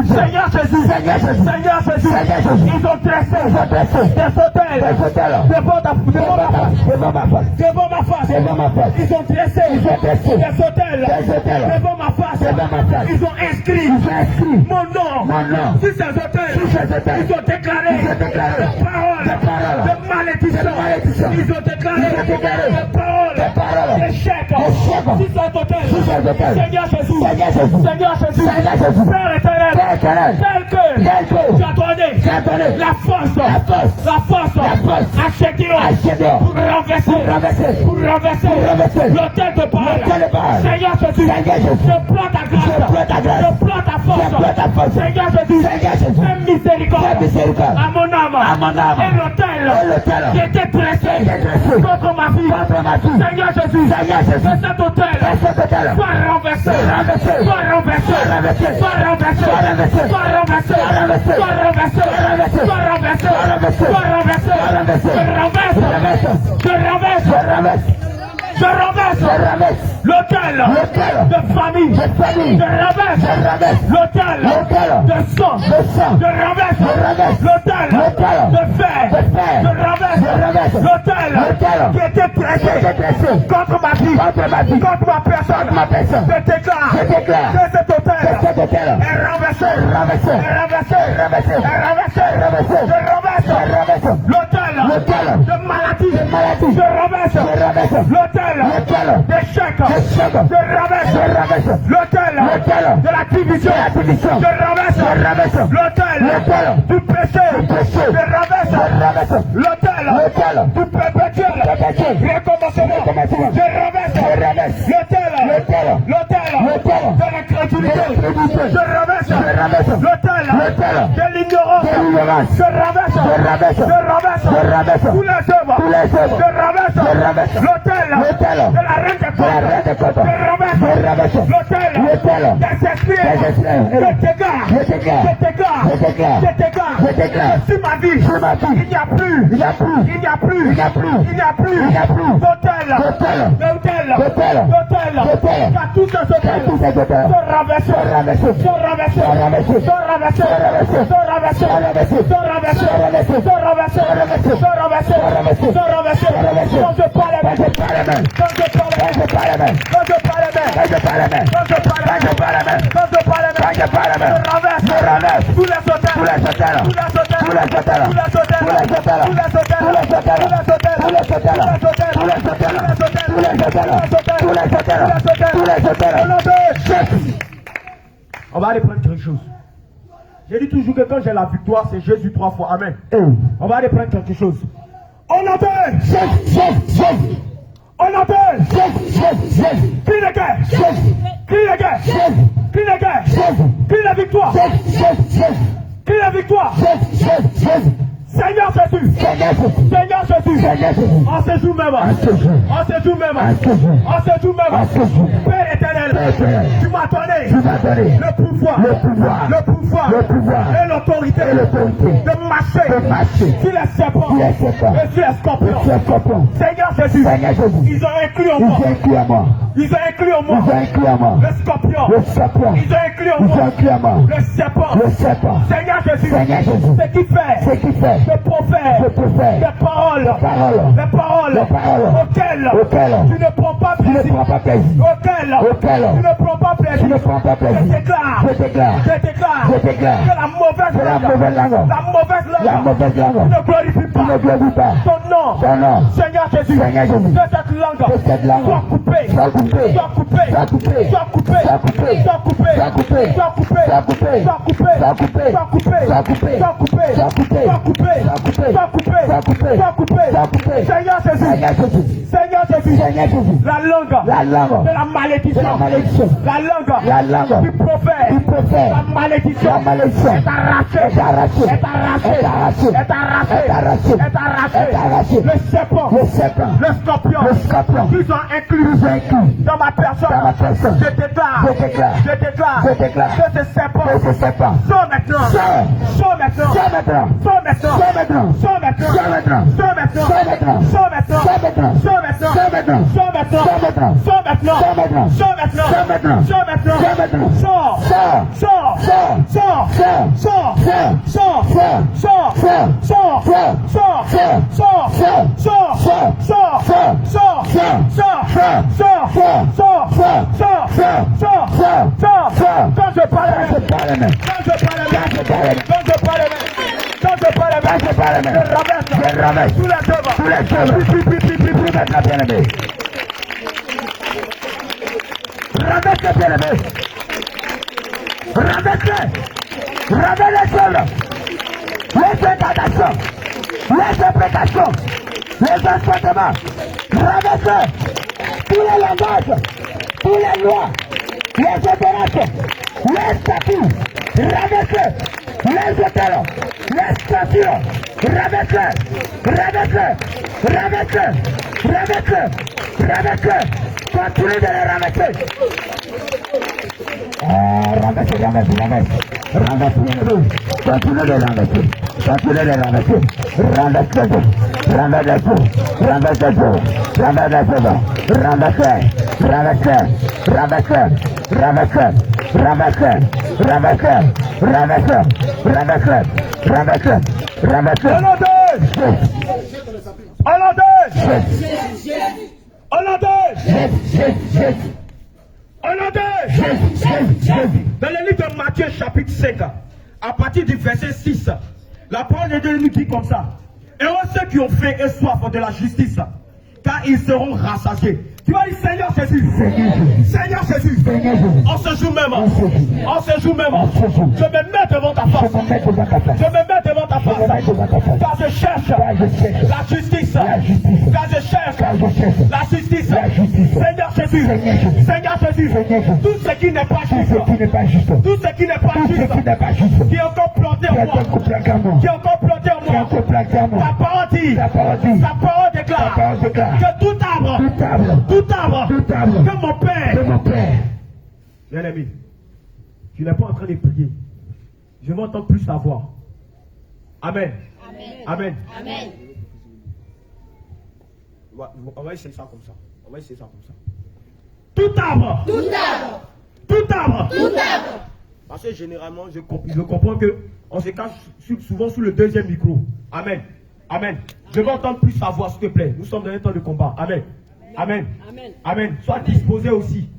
Seigneur Jésus. Seigneur Jésus. Seigneur Jésus. Seigneur Jésus. Ils ont dressé Ils ont dressé des hôtels des hôtels devant ma face. devant ma face. Devant ma face. Devant ma face. Ils ont dressé dressé des hôtels des hôtels devant ma face. devant ma face. Ils ont inscrit Ils ont inscrit mon nom mon nom sur ces hôtels. sur ces hôtels. Ils ont déclaré Ils ont déclaré des paroles des paroles de malédiction. de malédiction. Ils ont déclaré Ils ont déclaré des paroles des paroles d'échec d'échec. sur cet hôtel. Sur ces hôtels. Seigneur Jésus. Seigneur Jésus. Seigneur Jésus. Seigneur Jésus. Père éternel. Père éternel. Tel que Tel que tu as donné tu as donné la force la force à Chédion à Chédion pour renverser l'hôtel de Baal. L'hôtel de Baal. Seigneur Jésus. Seigneur Jésus. Je prends ta grâce. Je prends ta grâce. Je prends ta force. Je prends ta force. Seigneur Jésus. Seigneur Jésus. Fais miséricorde Fais miséricorde à mon âme. à mon âme. Et l'hôtel Et l'hôtel qui était dressé qui était dressé contre ma vie. contre ma vie. Seigneur Jésus. Seigneur Jésus. Que cet hôtel Et cet hôtel soit renversé. soit renversé. Soit renversé. Soit renversé. Soit renversé. Soit renversé. Soit renversé. Soit renversé. Soit renversé. Soit renversé. Soit renversé. Soit renversé. Soit renversé. Soit renversé. Je renverse. Je renverse. Je renverse. Je renverse. Je renverse Je renverse. l'hôtel L'hôtel de famille. de famille. Je renverse Je renverse. l'hôtel L'hôtel de sang. de sang. Je renverse Je renverse. l'hôtel L'hôtel de fer. de fer. Je renverse Je renverse. l'hôtel L'hôtel qui était qui était dressé dressé contre ma vie. vie, contre ma vie, contre ma personne, contre ma personne. je déclare Je déclare que cet hôtel que cet hôtel est renversé, renversé, renversé, renversé, renversé, renversé, je renverse renversé. l'hôtel L'hôtel de maladie, maladie, je renverse renversé. l'hôtel L'hôtel d'échec, d'échec, je renverse renversé. l'hôtel L'hôtel de la division, de la division, je renverse renversé. l'hôtel L'hôtel du péché, péché, je renverse renversé. l'hôtel L'hôtel du perpétuel perpétuel, recommencement, recommencement. je renverse renverse. l'hôtel L'hôtel l'hôtel de l'incrédulité, je renverse l'hôtel de l'ignorance, je renverse tous les œuvres, je renverse l'hôtel de la reine des côtes, je renverse l'hôtel des esprits, je t'égare, sur ma vie, il n'y a plus d'hôtel, car tous ces hôtels sont renversés, quand je parle, tous les on va aller prendre quelque chose. J'ai dit toujours que quand j'ai la victoire, c'est Jésus 3 fois. Amen. On va aller prendre quelque chose. On appelle. On appelle. Crie de guerre. Crie de guerre. Crie de guerre. Crie de victoire. Crie de victoire. Seigneur Jésus, Seigneur Jésus, en ce jour même, Père éternel, tu m'as donné le pouvoir et l'autorité de marcher sur les serpents et sur les scorpions. Seigneur Jésus, ils ont inclus en moi, le scorpion, ils ont inclus en moi le serpent. Seigneur Jésus, ce qui fait le prophète, les paroles auxquelles tu ne prends pas plaisir, auxquelles tu ne prends pas plaisir. Je déclare que la mauvaise langue ne glorifie pas ton nom, Seigneur Jésus, que cette langue soit coupée, Seigneur Jésus, la langue de la malédiction, la langue du prophète, la malédiction est arrachée. Le serpent, le scorpion, ils sont inclus dans ma personne. Je déclare que ce serpent sort maintenant. Quand je parle, je renverse tous les œuvres. Les intentations, les imprécations, les enchantements, renversez tous les langages, tous les lois, les opérations, les statuts, renversez les hôtels, les structures, renversez. Continuez de les ramasser. Ramasser. Continuez de les ramasser. Dans le livre de Matthieu chapitre 5, à partir du verset 6, la parole de Dieu nous dit comme ça. Heureux ceux qui ont faim et soif de la justice, car ils seront rassasiés. Tu vas dire Seigneur Jésus, Seigneur Jésus, en ce jour même, je me mets devant ta face, je me mets devant ta face, car je cherche la justice, car je cherche la justice. Seigneur Jésus, Seigneur Jésus, tout ce qui n'est pas juste, tout ce qui n'est pas juste, qui est encore planté en moi, qui est encore planté en moi, ta parole dit, ta parole déclare que tout arbre, que mon Père, bien-aimé, tu n'es pas en train de prier. Je m'entends plus ta voix. Amen. Amen. On va essayer ça comme ça. Tout arbre. Parce que généralement, je comprends que on se cache souvent sous le deuxième micro. Amen. Je veux entendre plus ta voix, s'il te plaît. Nous sommes dans un temps de combat. Amen. Sois disposé aussi.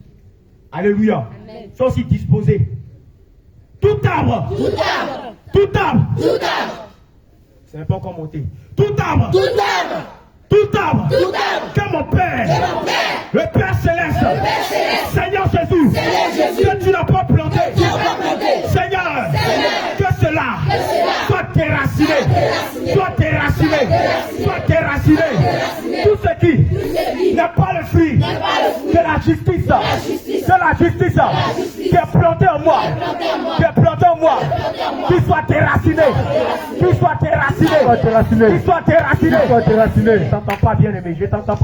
Alléluia. Sois aussi disposé. Tout arbre. Ce n'est pas encore monté. Tout arbre. Que mon Père, le Père Céleste, Seigneur Jésus, que tu n'as pas planté, Seigneur, que cela soit déraciné, tout ce qui n'est pas le fruit de la justice, qui est planté en moi, qui soit déraciné. Je t'entends pas bien aimé, je t'entends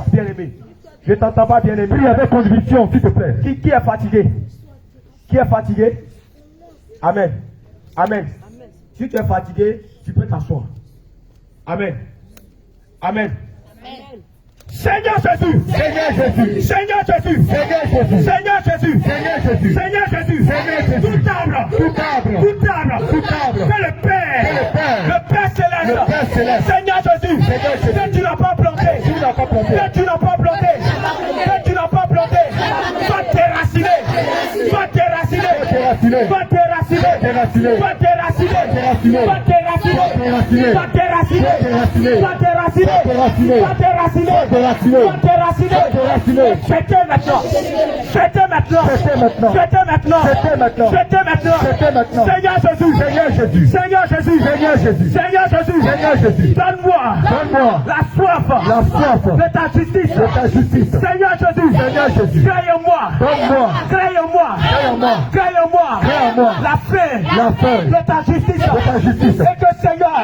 pas bien aimé. Prie avec conviction, s'il te plaît. Qui est fatigué? Amen. Si tu es fatigué, tu peux t'asseoir. Amen. Seigneur Jésus, tout arbre, que le Père Céleste, Seigneur Jésus, que tu n'as pas planté, sois déraciné, Fêtez maintenant. Seigneur Jésus, donne-moi la soif de ta justice. Seigneur Jésus, crée en moi la faim de ta justice. Et que Seigneur,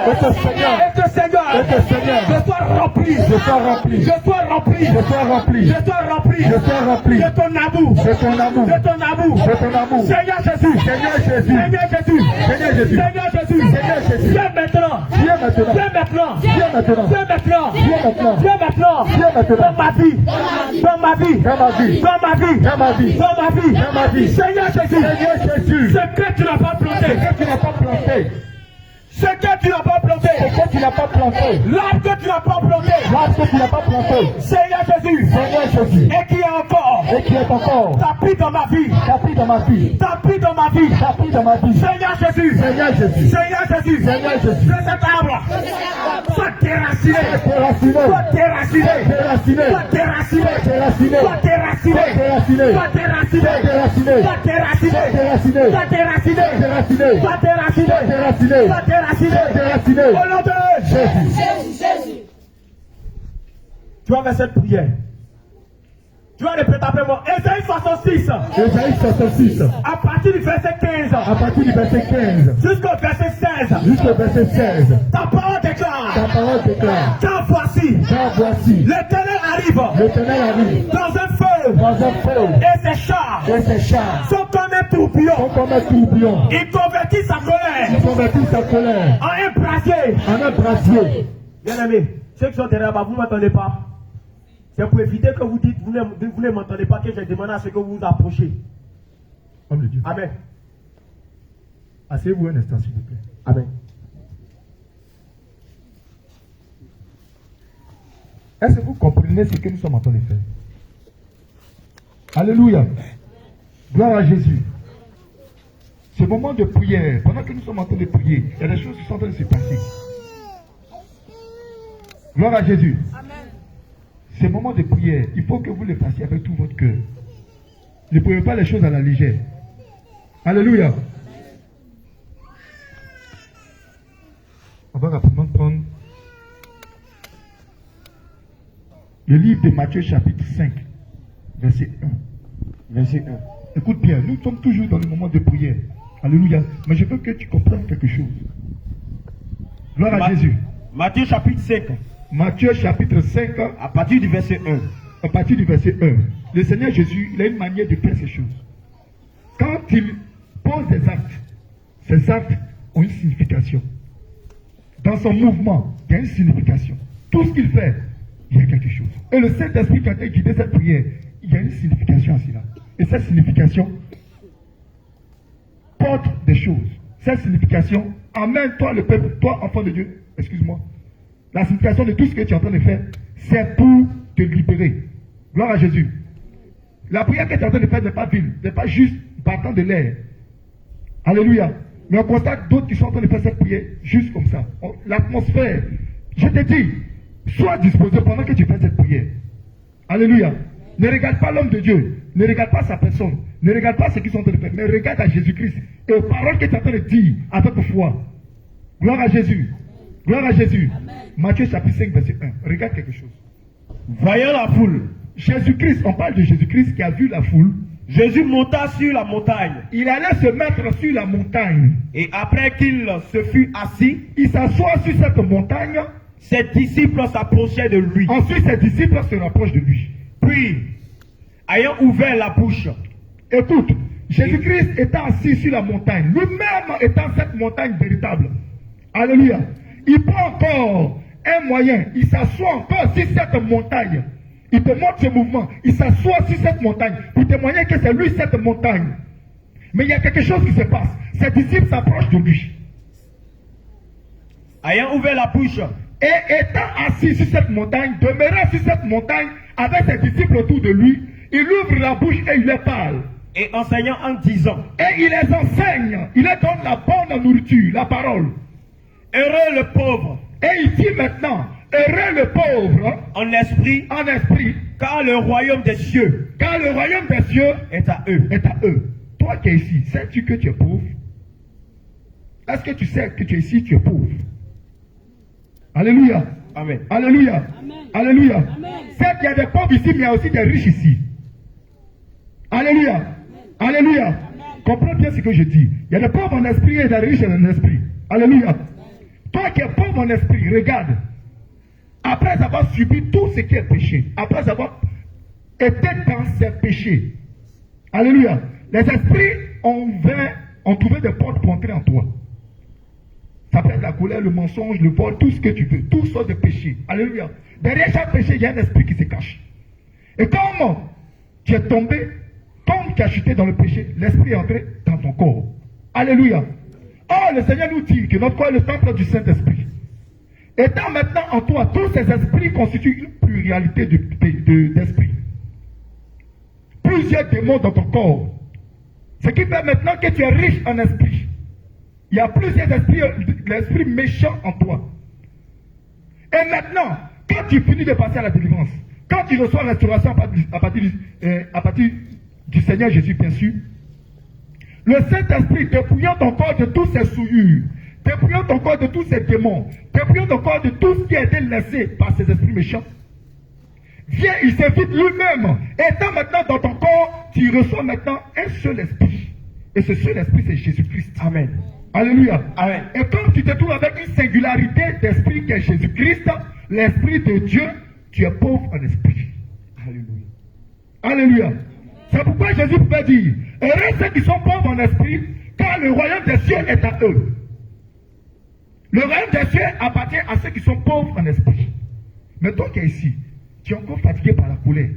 je sois rempli de ton amour. Seigneur Jésus, viens maintenant dans ma vie. Seigneur Jésus, ce que tu n'as pas planté. Ce que tu n'as pas planté. L'arbre que tu n'as pas planté. Seigneur Jésus. Et qui est encore. Tapis dans ma vie. Seigneur Jésus. Que cet arbre soit déraciné. Au nom de Jésus. Tu vas faire cette prière. Tu vas répéter après moi. Ésaïe 66. À partir du verset 15. Jusqu'au verset 16. Ta parole déclare. Car voici. L'Éternel arrive. Dans un feu. Et ses chars. Sont comme un tourbillon. Il convertit sa colère. En un brasier. Bien aimé, ceux qui sont derrière moi, vous ne m'entendez pas. C'est pour éviter que vous dites, vous ne m'entendez pas, que j'ai demandé à ce que vous vous approchiez. Homme de Dieu. Amen. Asseyez-vous un instant, s'il vous plaît. Amen. Est-ce que vous comprenez ce que nous sommes en train de faire? Alléluia. Gloire à Jésus. Ce moment de prière, pendant que nous sommes en train de prier, il y a des choses qui sont en train de se passer. Gloire à Jésus. Ce moment de prière, il faut que vous le fassiez avec tout votre cœur. Ne prenez pas les choses à la légère. Alléluia. On va rapidement prendre le livre de Matthieu chapitre 5, verset 1. Verset 1. Écoute bien, nous sommes toujours dans le moment de prière. Alléluia. Mais je veux que tu comprennes quelque chose. Gloire à Jésus. Matthieu chapitre 5. Matthieu chapitre 5. À partir du verset 1. À partir du verset 1. Le Seigneur Jésus, il a une manière de faire ces choses. Quand il pose des actes, ces actes ont une signification. Dans son mouvement, il y a une signification. Tout ce qu'il fait, il y a quelque chose. Et le Saint-Esprit, quand il guide cette prière, il y a une signification à cela. Et cette signification porte des choses. Cette signification amène toi le peuple, toi enfant de Dieu, excuse-moi. La signification de tout ce que tu es en train de faire, c'est pour te libérer. Gloire à Jésus. La prière que tu es en train de faire n'est pas vile, n'est pas juste battant de l'air. Alléluia. Mais on constate d'autres qui sont en train de faire cette prière juste comme ça. L'atmosphère, je te dis, sois disposé pendant que tu fais cette prière. Alléluia. Ne regarde pas l'homme de Dieu. Ne regarde pas sa personne. Ne regarde pas ce qu'ils sont en train de faire. Mais regarde à Jésus-Christ et aux paroles que tu es en train de dire avec foi. Gloire à Jésus. Gloire à Jésus. Amen. Matthieu chapitre 5, verset 1. Regarde quelque chose. Voyant la foule. Jésus-Christ, on parle de Jésus-Christ qui a vu la foule. Jésus monta sur la montagne. Il allait se mettre sur la montagne. Et après qu'il se fut assis, il s'assoit sur cette montagne. Ses disciples s'approchaient de lui. Ensuite, ses disciples se rapprochent de lui. Puis, ayant ouvert la bouche, écoute, Jésus-Christ étant assis sur la montagne, lui-même étant cette montagne véritable. Alléluia. Il prend encore un moyen. Il s'assoit encore sur cette montagne. Il te montre ce mouvement. Il s'assoit sur cette montagne pour témoigner que c'est lui cette montagne. Mais il y a quelque chose qui se passe. Ses disciples s'approchent de lui. Ayant ouvert la bouche, et étant assis sur cette montagne, demeurant sur cette montagne avec ses disciples autour de lui, il ouvre la bouche et il leur parle. Et enseignant en disant, et il les enseigne, il leur donne la bonne nourriture, la parole. Heureux le pauvre. Et il dit maintenant, heureux le pauvre en esprit, car le royaume des cieux, est à eux. Toi qui es ici, sais-tu que tu es pauvre? Est-ce que tu sais que tu es ici, tu es pauvre? Alléluia. Amen. Alléluia. Amen. Alléluia. Certes, il y a des pauvres ici, mais il y a aussi des riches ici. Alléluia. Amen. Alléluia. Amen. Comprends bien ce que je dis. Il y a des pauvres en esprit et des riches en esprit. Alléluia. Amen. Toi qui es pauvre en esprit, regarde. Après avoir subi tout ce qui est péché, après avoir été dans ces péchés, alléluia, les esprits ont trouvé des portes pour entrer en toi. Ça peut être la colère, le mensonge, le vol, tout ce que tu veux, toutes sortes de péchés. Alléluia. Derrière chaque péché, il y a un esprit qui se cache. Et comme tu es tombé, comme tu as chuté dans le péché, l'esprit est entré dans ton corps. Alléluia. Oh, le Seigneur nous dit que notre corps est le temple du Saint-Esprit. Étant maintenant en toi, tous ces esprits constituent une pluralité d'esprits. Plusieurs démons dans ton corps. Ce qui fait maintenant que tu es riche en esprit. Il y a plusieurs esprits méchants en toi. Et maintenant, quand tu finis de passer à la délivrance, quand tu reçois la restauration à partir du Seigneur Jésus, bien sûr, le Saint-Esprit dépouillant ton corps de toutes ces souillures, dépouillant ton corps de tous ces démons, dépouillant ton corps de tout ce qui a été laissé par ces esprits méchants, vient, il s'invite lui-même. Étant maintenant dans ton corps, tu reçois maintenant un seul esprit. Et ce seul esprit, c'est Jésus-Christ. Amen. Alléluia. Amen. Et comme tu te trouves avec une singularité d'esprit qui est Jésus-Christ, l'esprit de Dieu, tu es pauvre en esprit. Alléluia. Alléluia. C'est pourquoi Jésus pouvait dire, heureux ceux qui sont pauvres en esprit, car le royaume des cieux est à eux. Le royaume des cieux appartient à ceux qui sont pauvres en esprit. Mais toi qui es ici, tu es encore fatigué par la colère.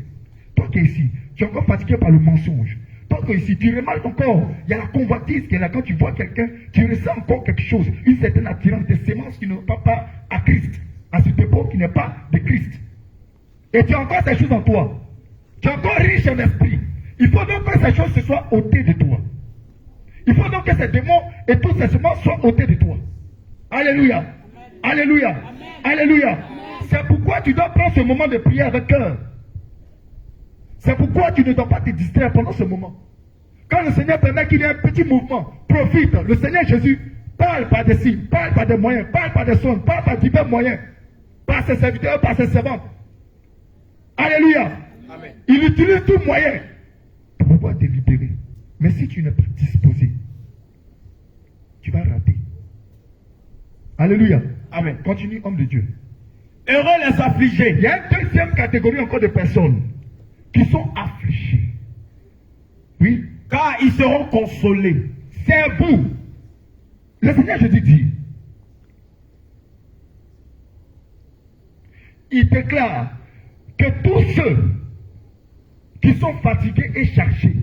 Toi qui es ici, tu es encore fatigué par le mensonge. Toi qui es ici, tu remarques encore, il y a la convoitise qui est là. Quand tu vois quelqu'un, tu ressens encore quelque chose, une certaine attirance, des sémences qui ne vont pas à Christ, à cette époque qui n'est pas de Christ. Et tu as encore ces choses en toi. Tu es encore riche en esprit. Il faut donc que ces choses se soient ôtées de toi. Il faut donc que ces démons et tous ces semences soient ôtés de toi. Alléluia. Alléluia. Alléluia. C'est pourquoi tu dois prendre ce moment de prière avec cœur. C'est pourquoi tu ne dois pas te distraire pendant ce moment. Quand le Seigneur permet qu'il y ait un petit mouvement, profite. Le Seigneur Jésus parle par des signes, parle par des moyens, parle par des sons, parle par divers moyens. Par ses serviteurs, par ses servantes. Alléluia. Amen. Il utilise tout moyen pour pouvoir te libérer. Mais si tu n'es pas disposé, tu vas rater. Alléluia. Amen. Continue, homme de Dieu. Heureux les affligés. Il y a une deuxième catégorie encore de personnes qui sont affligées. Oui. Car ils seront consolés. C'est vous. Le Seigneur Jésus dit, il déclare que tous ceux qui sont fatigués et chargés,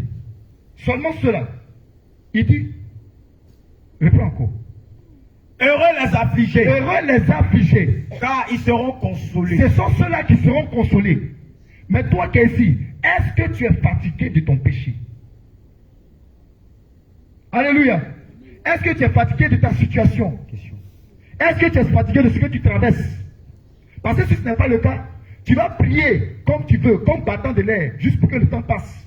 seulement ceux-là, il dit, reprends encore. Heureux les affligés. Heureux les affligés. Car ils seront consolés. Ce sont ceux-là qui seront consolés. Mais toi qui es ici, est-ce que tu es fatigué de ton péché? Alléluia. Est-ce que tu es fatigué de ta situation? Est-ce que tu es fatigué de ce que tu traverses? Parce que si ce n'est pas le cas, tu vas prier comme tu veux, comme battant de l'air, juste pour que le temps passe.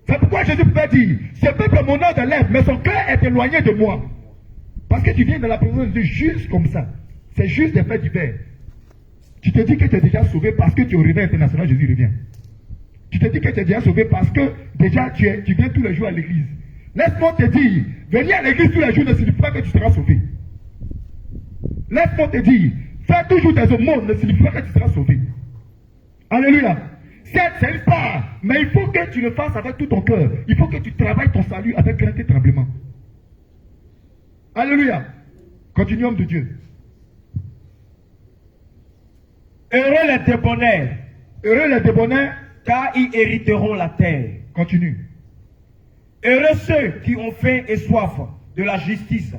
C'est pourquoi Jésus pouvait dire, ce peuple mon nom de lèvres, mais son cœur est éloigné de moi. Parce que tu viens de la présence de Dieu juste comme ça. C'est juste des faits divers. Tu te dis que tu es déjà sauvé parce que tu es au réveil international, Jésus revient. Tu te dis que tu es déjà sauvé parce que déjà tu viens tous les jours à l'église. Laisse-moi te dire, venir à l'église tous les jours ne signifie pas que tu seras sauvé. Laisse-moi te dire, faire toujours des aumônes ne signifie pas que tu seras sauvé. Alléluia. C'est une part, mais il faut que tu le fasses avec tout ton cœur. Il faut que tu travailles ton salut avec crainte et tremblement. Alléluia. Continue, homme de Dieu. Heureux les débonnaires. Heureux les débonnaires, car ils hériteront la terre. continue. Heureux ceux qui ont faim et soif de la justice,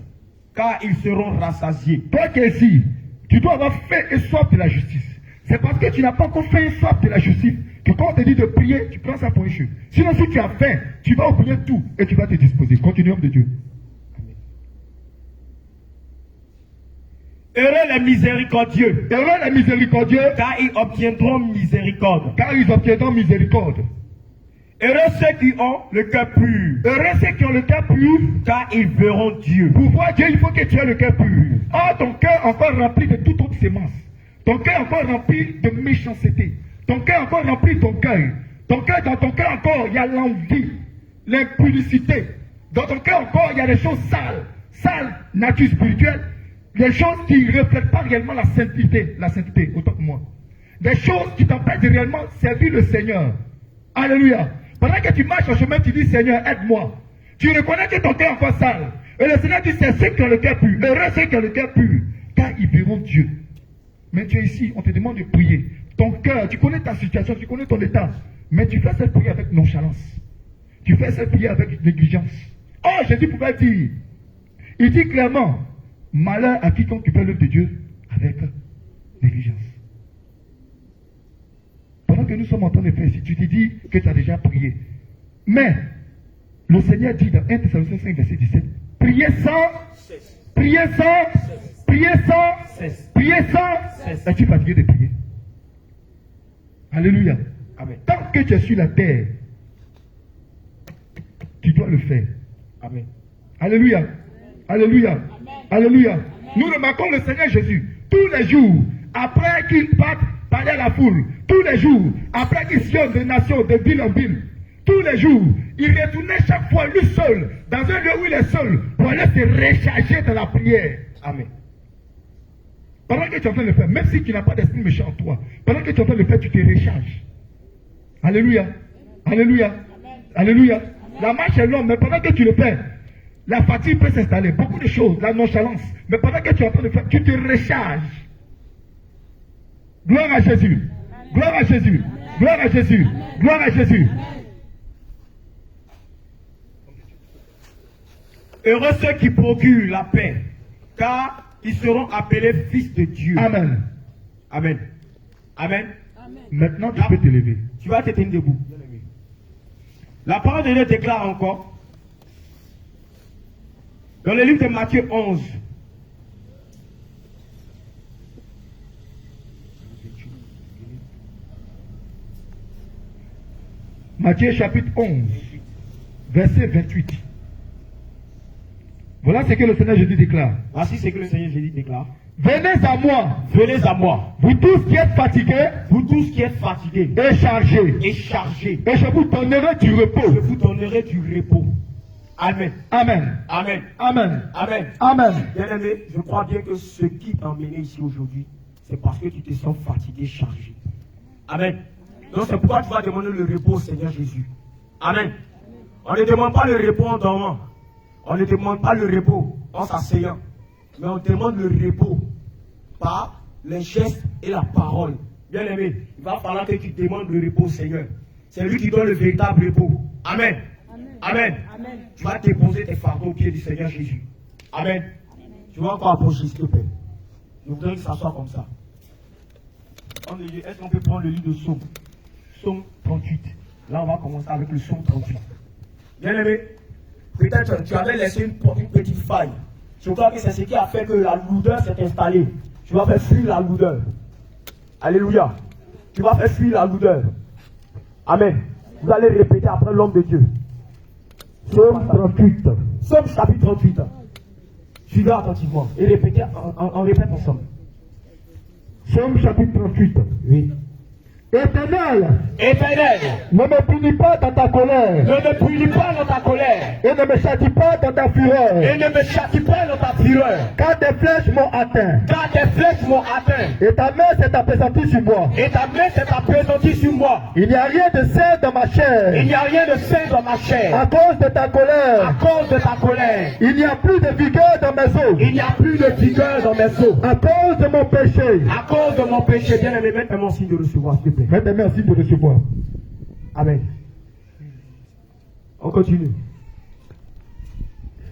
car ils seront rassasiés. Toi qui es ici, tu dois avoir faim et soif de la justice. C'est parce que tu n'as pas encore faim et soif de la justice que quand on te dit de prier, tu prends ça pour une chose. Sinon, si tu as faim, tu vas oublier tout et tu vas te disposer. Continue, homme de Dieu. Heureux les miséricordieux, Heureux les miséricordieux, car ils obtiendront miséricorde. car ils obtiendront miséricorde. Heureux ceux qui ont le cœur pur, Heureux ceux qui ont le cœur pur, car ils verront Dieu. pour voir Dieu, il faut que tu aies le cœur pur. Or, ton cœur encore rempli de toute autre sémence. Ton cœur encore rempli de méchanceté. Ton cœur encore rempli de ton cœur. Dans ton cœur encore, il y a l'envie, l'impudicité. Dans ton cœur encore, il y a des choses sales, nature spirituelle. Des choses qui ne reflètent pas réellement la sainteté, autant que moi. Des choses qui t'empêchent de réellement servir le Seigneur. Alléluia. Pendant que tu marches au chemin, tu dis Seigneur, aide-moi. Tu reconnais que ton cœur est encore sale. Et le Seigneur dit c'est ceux qui ont le cœur pur. Heureux ceux qui ont le cœur pur, car ils verront Dieu. Mais tu es ici, on te demande de prier. Ton cœur, tu connais ta situation, tu connais ton état. Mais tu fais cette prière avec nonchalance. Tu fais cette prière avec négligence. Oh, Jésus pouvait dire, il dit clairement, malheur à quiconque tu fais l'œuvre de Dieu avec négligence. Pendant que nous sommes en train de faire ici, tu te dis que tu as déjà prié. Mais, le Seigneur dit dans 1 Thessaloniciens 5, verset 17, priez sans, priez sans, priez sans, priez sans. Es-tu fatigué de prier? Alléluia. Amen. Tant que tu es sur la terre, tu dois le faire. Amen. Alléluia. Alléluia. Alléluia. Nous remarquons le Seigneur Jésus tous les jours, après qu'il parte parler à la foule, tous les jours, après qu'il sillonne de nations, de ville en ville, tous les jours, il retournait chaque fois lui seul, dans un lieu où il est seul, pour aller se recharger de la prière. Amen. Pendant que tu es en train de le faire, même si tu n'as pas d'esprit méchant en toi, pendant que tu es en train de le faire, tu te recharges. Alléluia. Alléluia. Alléluia. La marche est longue, mais pendant que tu le fais, la fatigue peut s'installer, beaucoup de choses, la nonchalance. Mais pendant que tu es en train de faire, tu te recharges. Gloire à Jésus. Gloire à Jésus. Gloire à Jésus. Gloire à Jésus. Heureux ceux qui procurent la paix, car ils seront appelés fils de Dieu. Amen. Amen. Amen. Maintenant, tu peux te lever. Tu vas te tenir debout. La parole de Dieu déclare encore, dans le livre de Matthieu 11, Matthieu chapitre 11, verset 28. Voilà ce que le Seigneur Jésus déclare. voici ce que le Seigneur Jésus déclare. Venez à moi, Venez à moi, vous tous qui êtes fatigués vous tous qui êtes fatigués et chargés, et chargés, et je vous donnerai du je repos. vous donnerai du repos. Amen. Amen. Amen. Amen. Amen. Amen. Bien-aimé, je crois bien que ce qui t'a emmené ici aujourd'hui, c'est parce que tu te sens fatigué, chargé. Amen. Donc c'est pourquoi tu vas demander le repos au Seigneur Jésus. Amen. On ne demande pas le repos en dormant. On ne demande pas le repos en s'asseyant. Mais on demande le repos par les gestes et la parole. Bien-aimé, il va falloir que tu demandes le repos au Seigneur. C'est lui qui donne le véritable repos. Amen. Amen. Amen. Tu vas déposer tes fardeaux au pied du Seigneur Jésus. Amen. Tu vas encore approcher, s'il te plaît. Je voudrais que ça soit comme ça. Est-ce qu'on peut prendre le livre de Psaume? Psaume 38. Là, on va commencer avec le Psaume 38. Bien-aimé, peut-être tu avais laissé une petite faille. Je crois que c'est ce qui a fait que la lourdeur s'est installée. Tu vas faire fuir la lourdeur. Alléluia. Tu vas faire fuir la lourdeur. Amen. Vous allez répéter après l'homme de Dieu. Psaume 38. Psaume chapitre 38. Suivez attentivement et répétez, on répète ensemble. Psaume chapitre 38. Oui. Éternel, Éternel, ne me punis pas dans ta colère, ne me punis pas dans ta colère, et ne me châtie pas dans ta fureur, et ne me châtie pas dans ta fureur, car tes flèches m'ont atteint, car tes flèches m'ont atteint, et ta main s'est appesantie sur moi. et ta main s'est appesantie sur moi. Il n'y a rien de sain dans ma Il chair, n'y a rien de sain dans ma à chair, cause de ta à colère. cause de ta colère. Il n'y a plus de vigueur dans mes os, Il n'y a plus de vigueur dans mes os, à cause de mon péché. à cause de mon péché. Bien-aimé, mettez-moi en signe de recevoir, s'il te plaît. Mettez merci de recevoir. Amen. On continue.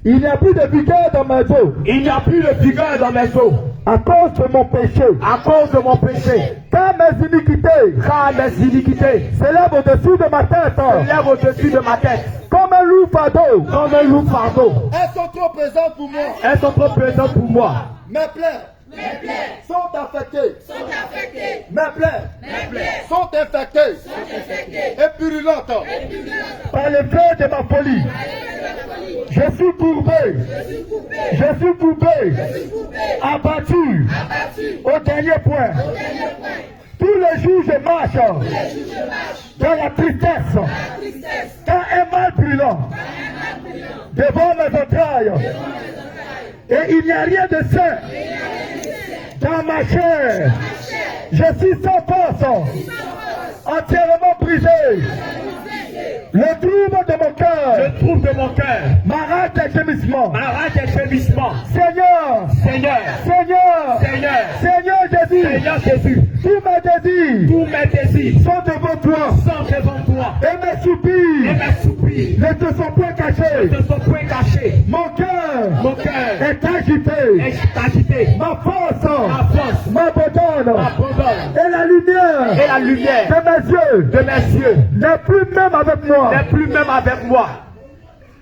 Il n'y a plus de vigueur dans mes os, Il n'y a plus de vigueur dans mes os, à cause de mon péché. à cause de mon péché. Car mes iniquités Car mes iniquités s'élèvent au-dessus de ma tête, lèvent au-dessus de ma tête, comme un loup fardeau. comme un loup fardeau. Elles sont trop présentes pour moi. Elles sont trop présentes pour moi. Mes plaies sont affectées. Mes plaies sont infectées et purulentes. Par le feu de ma folie. Je suis courbé. Je suis courbé. Abattu. Au dernier point. Tous les jours je marche dans la tristesse. Car un mal brûlant devant mes entrailles. Et il n'y a rien de sain dans ma chair. Je suis sans force, entièrement brisé. Le trouble de mon cœur Le trouble de mon cœur m'arrache des gémissements. m'arrache des gémissements. Seigneur, Seigneur, Seigneur, Seigneur, Seigneur Jésus, Seigneur Jésus, tous mes désirs tous mes désirs sont devant toi. sont devant toi. Et mes Et soupirs mes soupirs ne te sont point ne cachés. sont point cachés. Mon cœur Mon cœur est agité. est agité. Ma force Ma force m'abandonne. m'abandonne. Et la lumière Et la lumière de mes yeux de mes yeux n'est plus même avec moi. n'est plus même avec moi.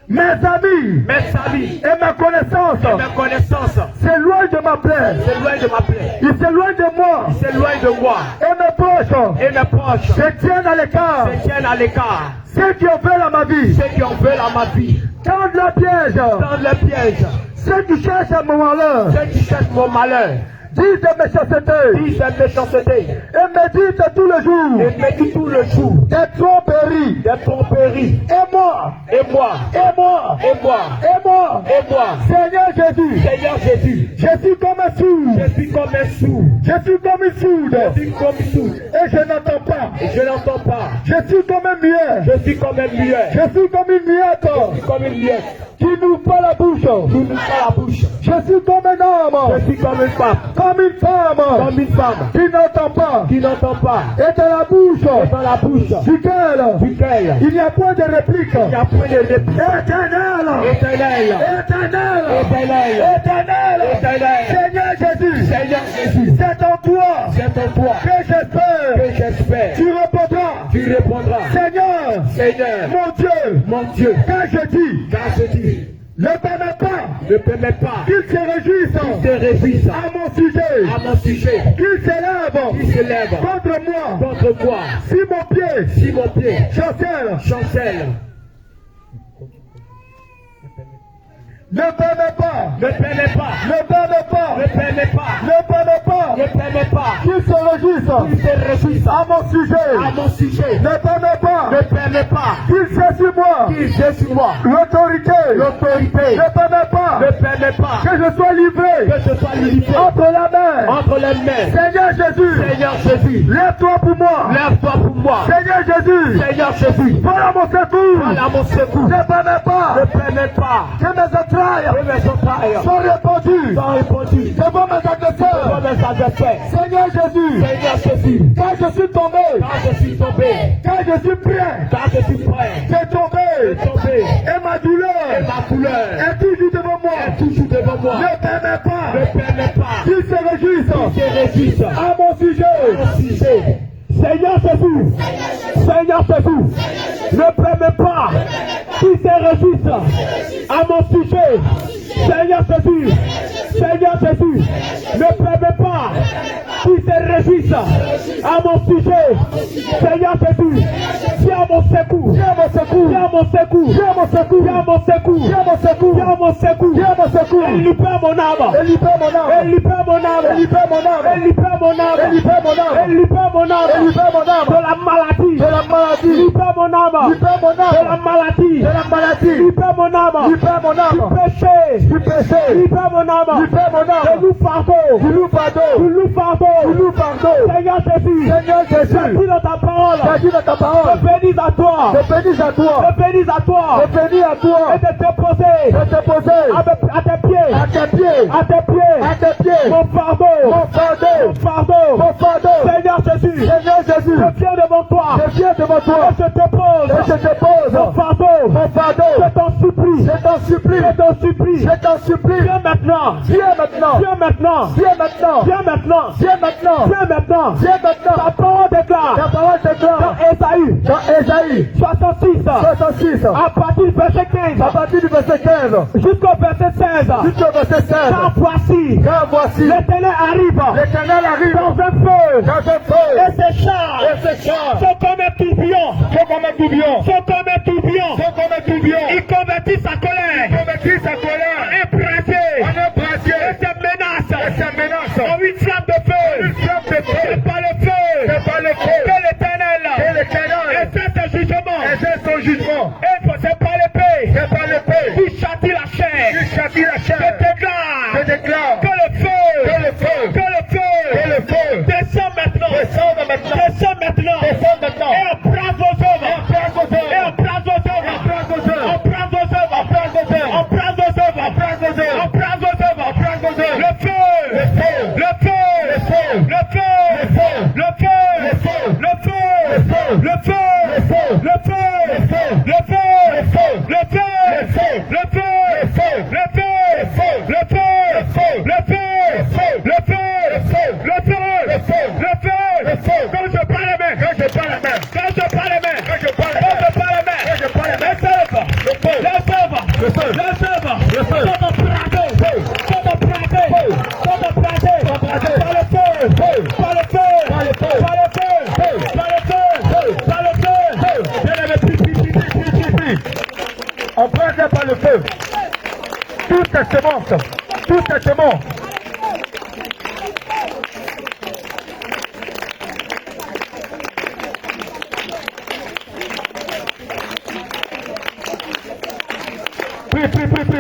Mes amis Mes amis et mes connaissances et mes connaissances s'éloignent de ma plaie. s'éloignent de ma plaie. Ils s'éloignent de moi. S'éloignent de moi. Et mes proches Et mes proches se tiennent à l'écart. se tiennent à l'écart. Ceux qui ont fait à ma vie Ceux qui en veulent à ma vie tendent le piège. dans le piège. Ceux qui cherchent à mon malheur Ceux qui cherchent mon malheur disent de méchanceté disent de méchanceté et méditent tout le jour et méditent tout le jour des tromperies. des tromperies. Et moi, Et moi, et moi, et moi, et moi, et moi, Seigneur Jésus, Seigneur Jésus, je suis comme un sourd. je suis comme un sourd. Je suis comme une sourde. Je suis comme sourd. Et je n'entends pas. Et je n'entends pas. Je suis comme un muet. Je suis comme un muet. Je suis comme une muette Je suis comme une muette. qui n'ouvre pas la bouche. Qui n'ouvre pas la bouche. Je suis comme un homme, Je suis comme une femme. comme une femme Comme une femme. qui n'entend pas. Qui n'entend pas. Et dans la bouche Et dans la bouche duquel il n'y a point de réplique. il n'y a point de réplique. Éternel, Éternel. éternel, Éternel. éternel, Éternel. Seigneur Jésus, Seigneur Jésus. c'est en toi C'est en toi que j'espère. que j'espère. Tu répondras. Tu répondras. Seigneur, Seigneur, mon Dieu, car je dis, ne permets pas qu'il se réjouisse à mon sujet, qu'il s'élève contre moi, si mon pied chancelle. Ne permets pas qu'il se réjouisse à mon sujet. Ne permets pas qu'il s'est sur moi l'autorité. Ne permets pas que je sois livré entre les mains. Seigneur Jésus, lève-toi pour moi. Seigneur Jésus, voilà mon secours. Ne permets pas que mes entrailles sont répandues devant mes adversaires. Seigneur Jésus, quand je suis tombé, quand je suis prêt, j'ai tombé, et ma douleur est toujours devant moi. Ne permets pas qu'il se réjouisse à mon sujet. Seigneur Jésus, ne permets pas qu'il se réjouisse à mon sujet. Seigneur Jésus, ne permets pas qu'il se réjouisse à mon sujet. Seigneur Jésus, viens mon secours. Et libère mon âme. De la maladie. Libère mon âme. De la maladie. Libère mon âme. Du péché. Libère mon âme. De loup fardeau. Seigneur Jésus. J'ai dit dans ta parole. Je bénis à toi. Et de te poser. À tes pieds. Mon fardeau. Seigneur Jésus. Je viens devant toi. Et je te pose. Mon fardeau. Je t'en supplie. Viens maintenant. Ta parole déclare. Dans Ésaïe 66. À partir du verset 15. Jusqu'au verset 16. Car voici. L'Éternel arrive. Dans un feu. Et ses chars. Sont comme un tourbillon. Il convertit sa colère. En un brasier. Et ses menaces. En une flamme de feu. C'est pas le feu. Que l'Éternel exerce son jugement. Et c'est pas l'épée. Qui châtie la chair. Je déclare. Que le feu. Descends maintenant. Et embrasse vos œuvres. Embrasé par le feu. Toutes ces semences.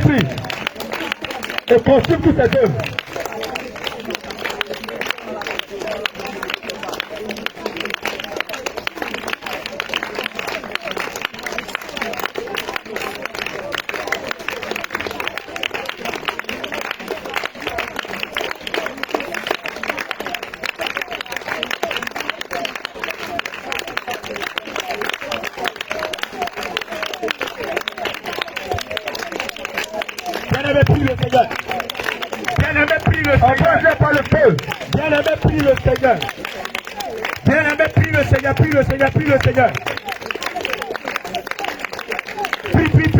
Prie. Et consume toutes ces œuvres. Bien-aimé, prie le Seigneur. Embrasé par le feu. Bien-aimé, prie le Seigneur. Bien-aimé, prie le Seigneur.